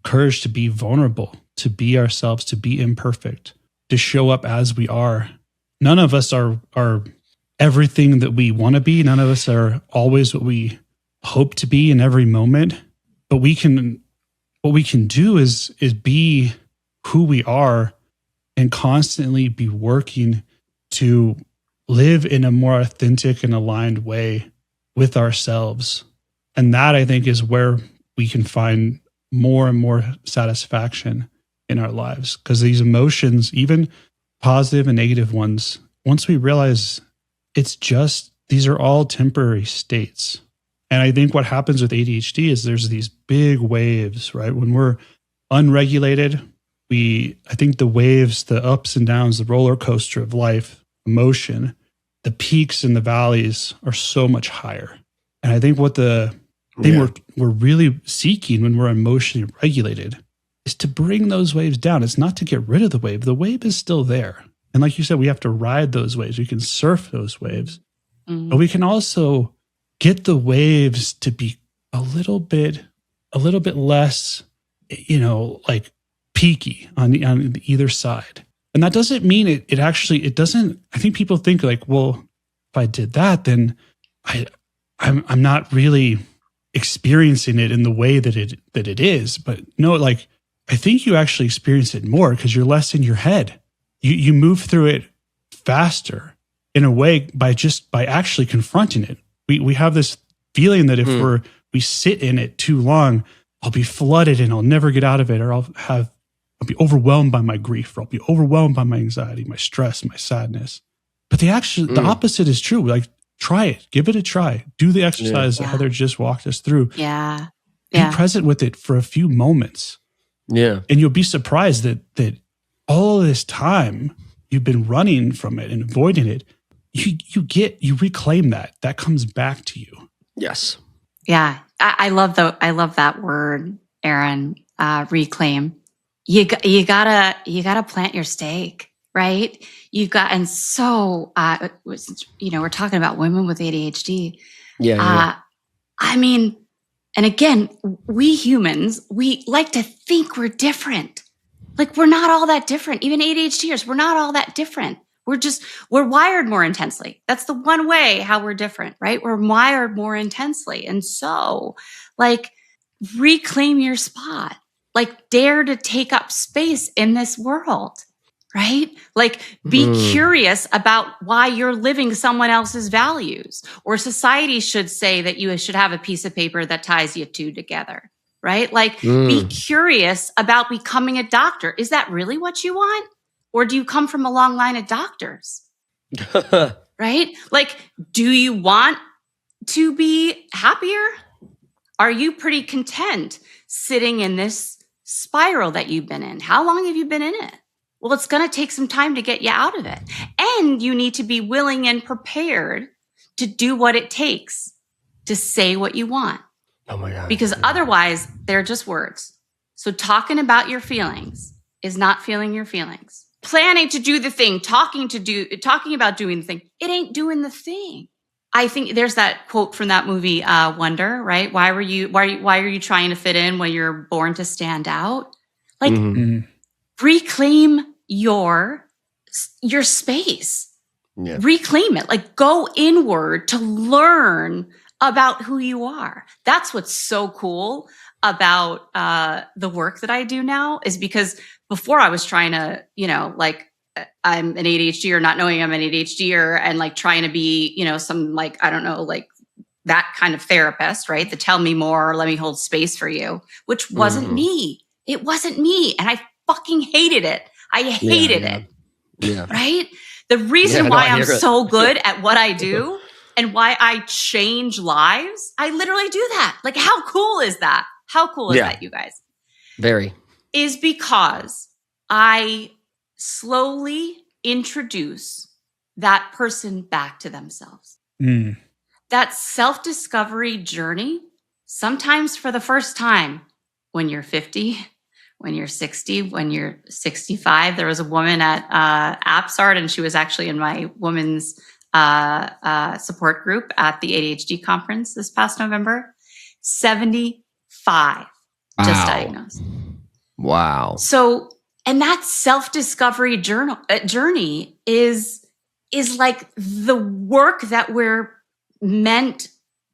courage to be vulnerable, to be ourselves, to be imperfect, to show up as we are. None of us are everything that we want to be. None of us are always what we hope to be in every moment. But what we can do is be who we are and constantly be working to live in a more authentic and aligned way with ourselves. And that, I think, is where we can find more and more satisfaction in our lives. Because these emotions, even positive and negative ones, once we realize these are all temporary states. And I think what happens with ADHD is there's these big waves, right? When we're unregulated, I think the waves, the ups and downs, the roller coaster of life, emotion, the peaks and the valleys are so much higher. And I think what the thing we're really seeking when we're emotionally regulated is to bring those waves down. It's not to get rid of the wave. The wave is still there. And like you said, we have to ride those waves. We can surf those waves. But we can also get the waves to be a little bit less, like peaky on either side. And that doesn't mean it doesn't, I think people think like, well, if I did that, then I'm not really experiencing it in the way that it is. But no, like, I think you actually experience it more because you're less in your head. You move through it faster in a way by actually confronting it. We have this feeling that if we sit in it too long, I'll be flooded and I'll never get out of it, or I'll be overwhelmed by my grief, or I'll be overwhelmed by my anxiety, my stress, my sadness. But the opposite is true. Like, try it, give it a try, do the exercise that Heather just walked us through. Yeah. Be present with it for a few moments. Yeah. And you'll be surprised that all of this time you've been running from it and avoiding it, you reclaim that comes back to you. Yes. Yeah. I love that word, Aaron, reclaim. You gotta plant your stake, right? We're talking about women with ADHD. Yeah. I mean, and again, we humans, we like to think we're different. Like, we're not all that different. Even ADHDers, we're not all that different. We're wired more intensely. That's the one way how we're different, right? We're wired more intensely. And so, like, reclaim your spot. Like, dare to take up space in this world, right? Like, be curious about why you're living someone else's values. Or society should say that you should have a piece of paper that ties you two together, right? Like, be curious about becoming a doctor. Is that really what you want? Or do you come from a long line of doctors? Right? Like, do you want to be happier? Are you pretty content sitting in this spiral that you've been in? How long have you been in it? Well, it's going to take some time to get you out of it. And you need to be willing and prepared to do what it takes to say what you want. Oh my God. Because otherwise, they're just words. So talking about your feelings is not feeling your feelings. Planning to do the thing, talking about doing the thing, it ain't doing the thing. I think there's that quote from that movie, Wonder, right? Why are you trying to fit in when you're born to stand out? Like, reclaim your space. Yeah. Reclaim it. Like, go inward to learn about who you are. That's what's so cool about the work that I do now, is because before I was trying to, I'm an ADHDer, not knowing I'm an ADHDer, and like trying to be, some like, I don't know, like that kind of therapist, right? The tell me more, or let me hold space for you, which wasn't me. It wasn't me. And I fucking hated it. I hated it. Yeah. Right? The reason why I'm so good at what I do and why I change lives, I literally do that. Like, how cool is that? How cool is that, you guys? Very. Is because I slowly introduce that person back to themselves. That self-discovery journey, sometimes for the first time, when you're 50, when you're 60, when you're 65. There was a woman at AppSart, and she was actually in my women's support group at the ADHD conference this past November. 75 just diagnosed. Wow. So, and that self-discovery journey is like the work that we're meant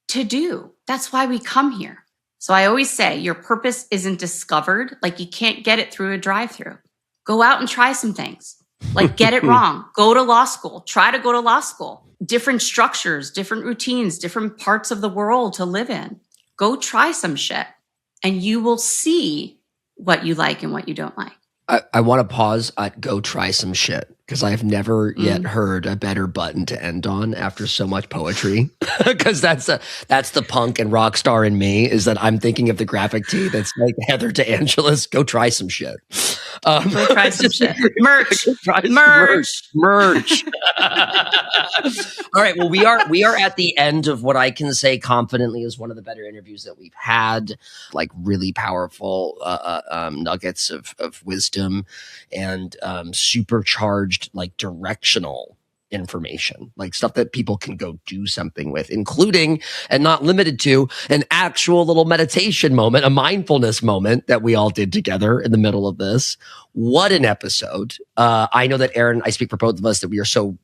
to do. That's why we come here. So I always say your purpose isn't discovered. Like, you can't get it through a drive-through. Go out and try some things. Like, get it wrong. Go to law school. Try to go to law school. Different structures, different routines, different parts of the world to live in. Go try some shit, and you will see what you like and what you don't like. I want to pause at go try some shit, because I've never yet heard a better button to end on after so much poetry. Because that's the punk and rock star in me, is that I'm thinking of the graphic tee that's like Heather DeAngelis, go try some shit. Go try some shit. Merch. Try some Merch. merch. All right. Well, we are at the end of what I can say confidently is one of the better interviews that we've had. Like really powerful nuggets of wisdom and supercharged, like directional information, like stuff that people can go do something with, including and not limited to an actual little meditation moment, a mindfulness moment that we all did together in the middle of this. What an episode. I know that Aaron, I speak for both of us, that we are so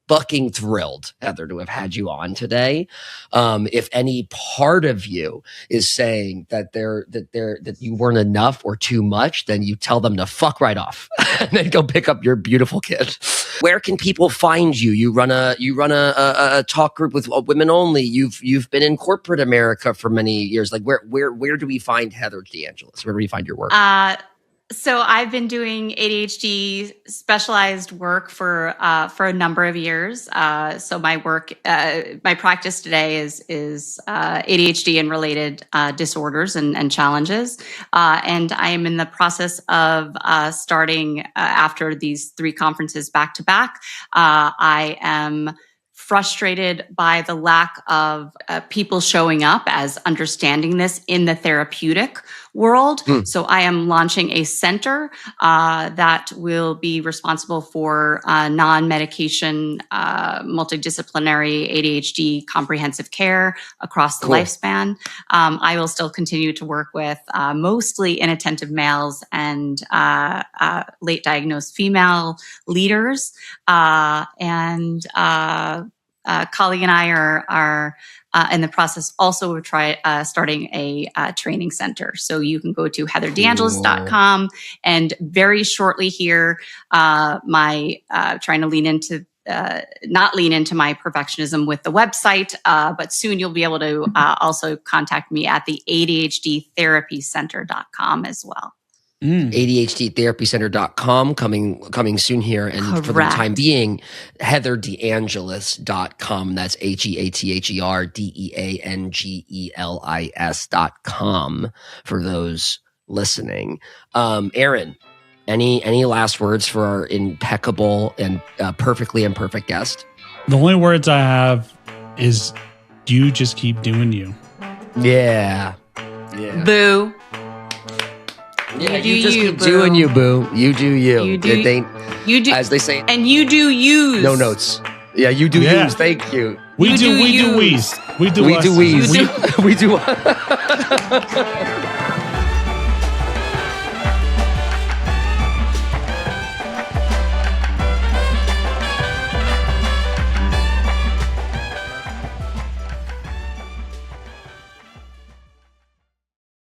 fucking thrilled, Heather, to have had you on today. If any part of you is saying that that you weren't enough or too much, then you tell them to fuck right off and then go pick up your beautiful kid. Where can people find you? You run a talk group with women only. You've been in corporate America for many years. Like where do we find Heather DeAngelis? Where do we find your work? So I've been doing ADHD specialized work for a number of years. So my work, my practice today is ADHD and related disorders and challenges. And I am in the process of starting after these 3 conferences back to back. I am frustrated by the lack of people showing up as understanding this in the therapeutic world. So I am launching a center that will be responsible for non-medication, multidisciplinary ADHD comprehensive care across the lifespan. I will still continue to work with mostly inattentive males and late diagnosed female leaders. And colleague and I are in the process also of starting a training center. So you can go to heatherdeangelis.com, and very shortly here, trying to lean into not lean into my perfectionism with the website, but soon you'll be able to also contact me at the ADHDtherapycenter.com as well. ADHDtherapycenter.com coming soon here. And Correct. For the time being, heatherdeangelis.com. That's HEATHERDEANGELIS.com for those listening. Aaron, any last words for our impeccable and perfectly imperfect guest? The only words I have is, you just keep doing you. Yeah. Boo. Yeah, you just keep doing you, boo. You do you. You do. You do. As they say. And you do use. No notes. Yeah, you do use. Thank you. We do we's. We do we us. do we's. You do. We do.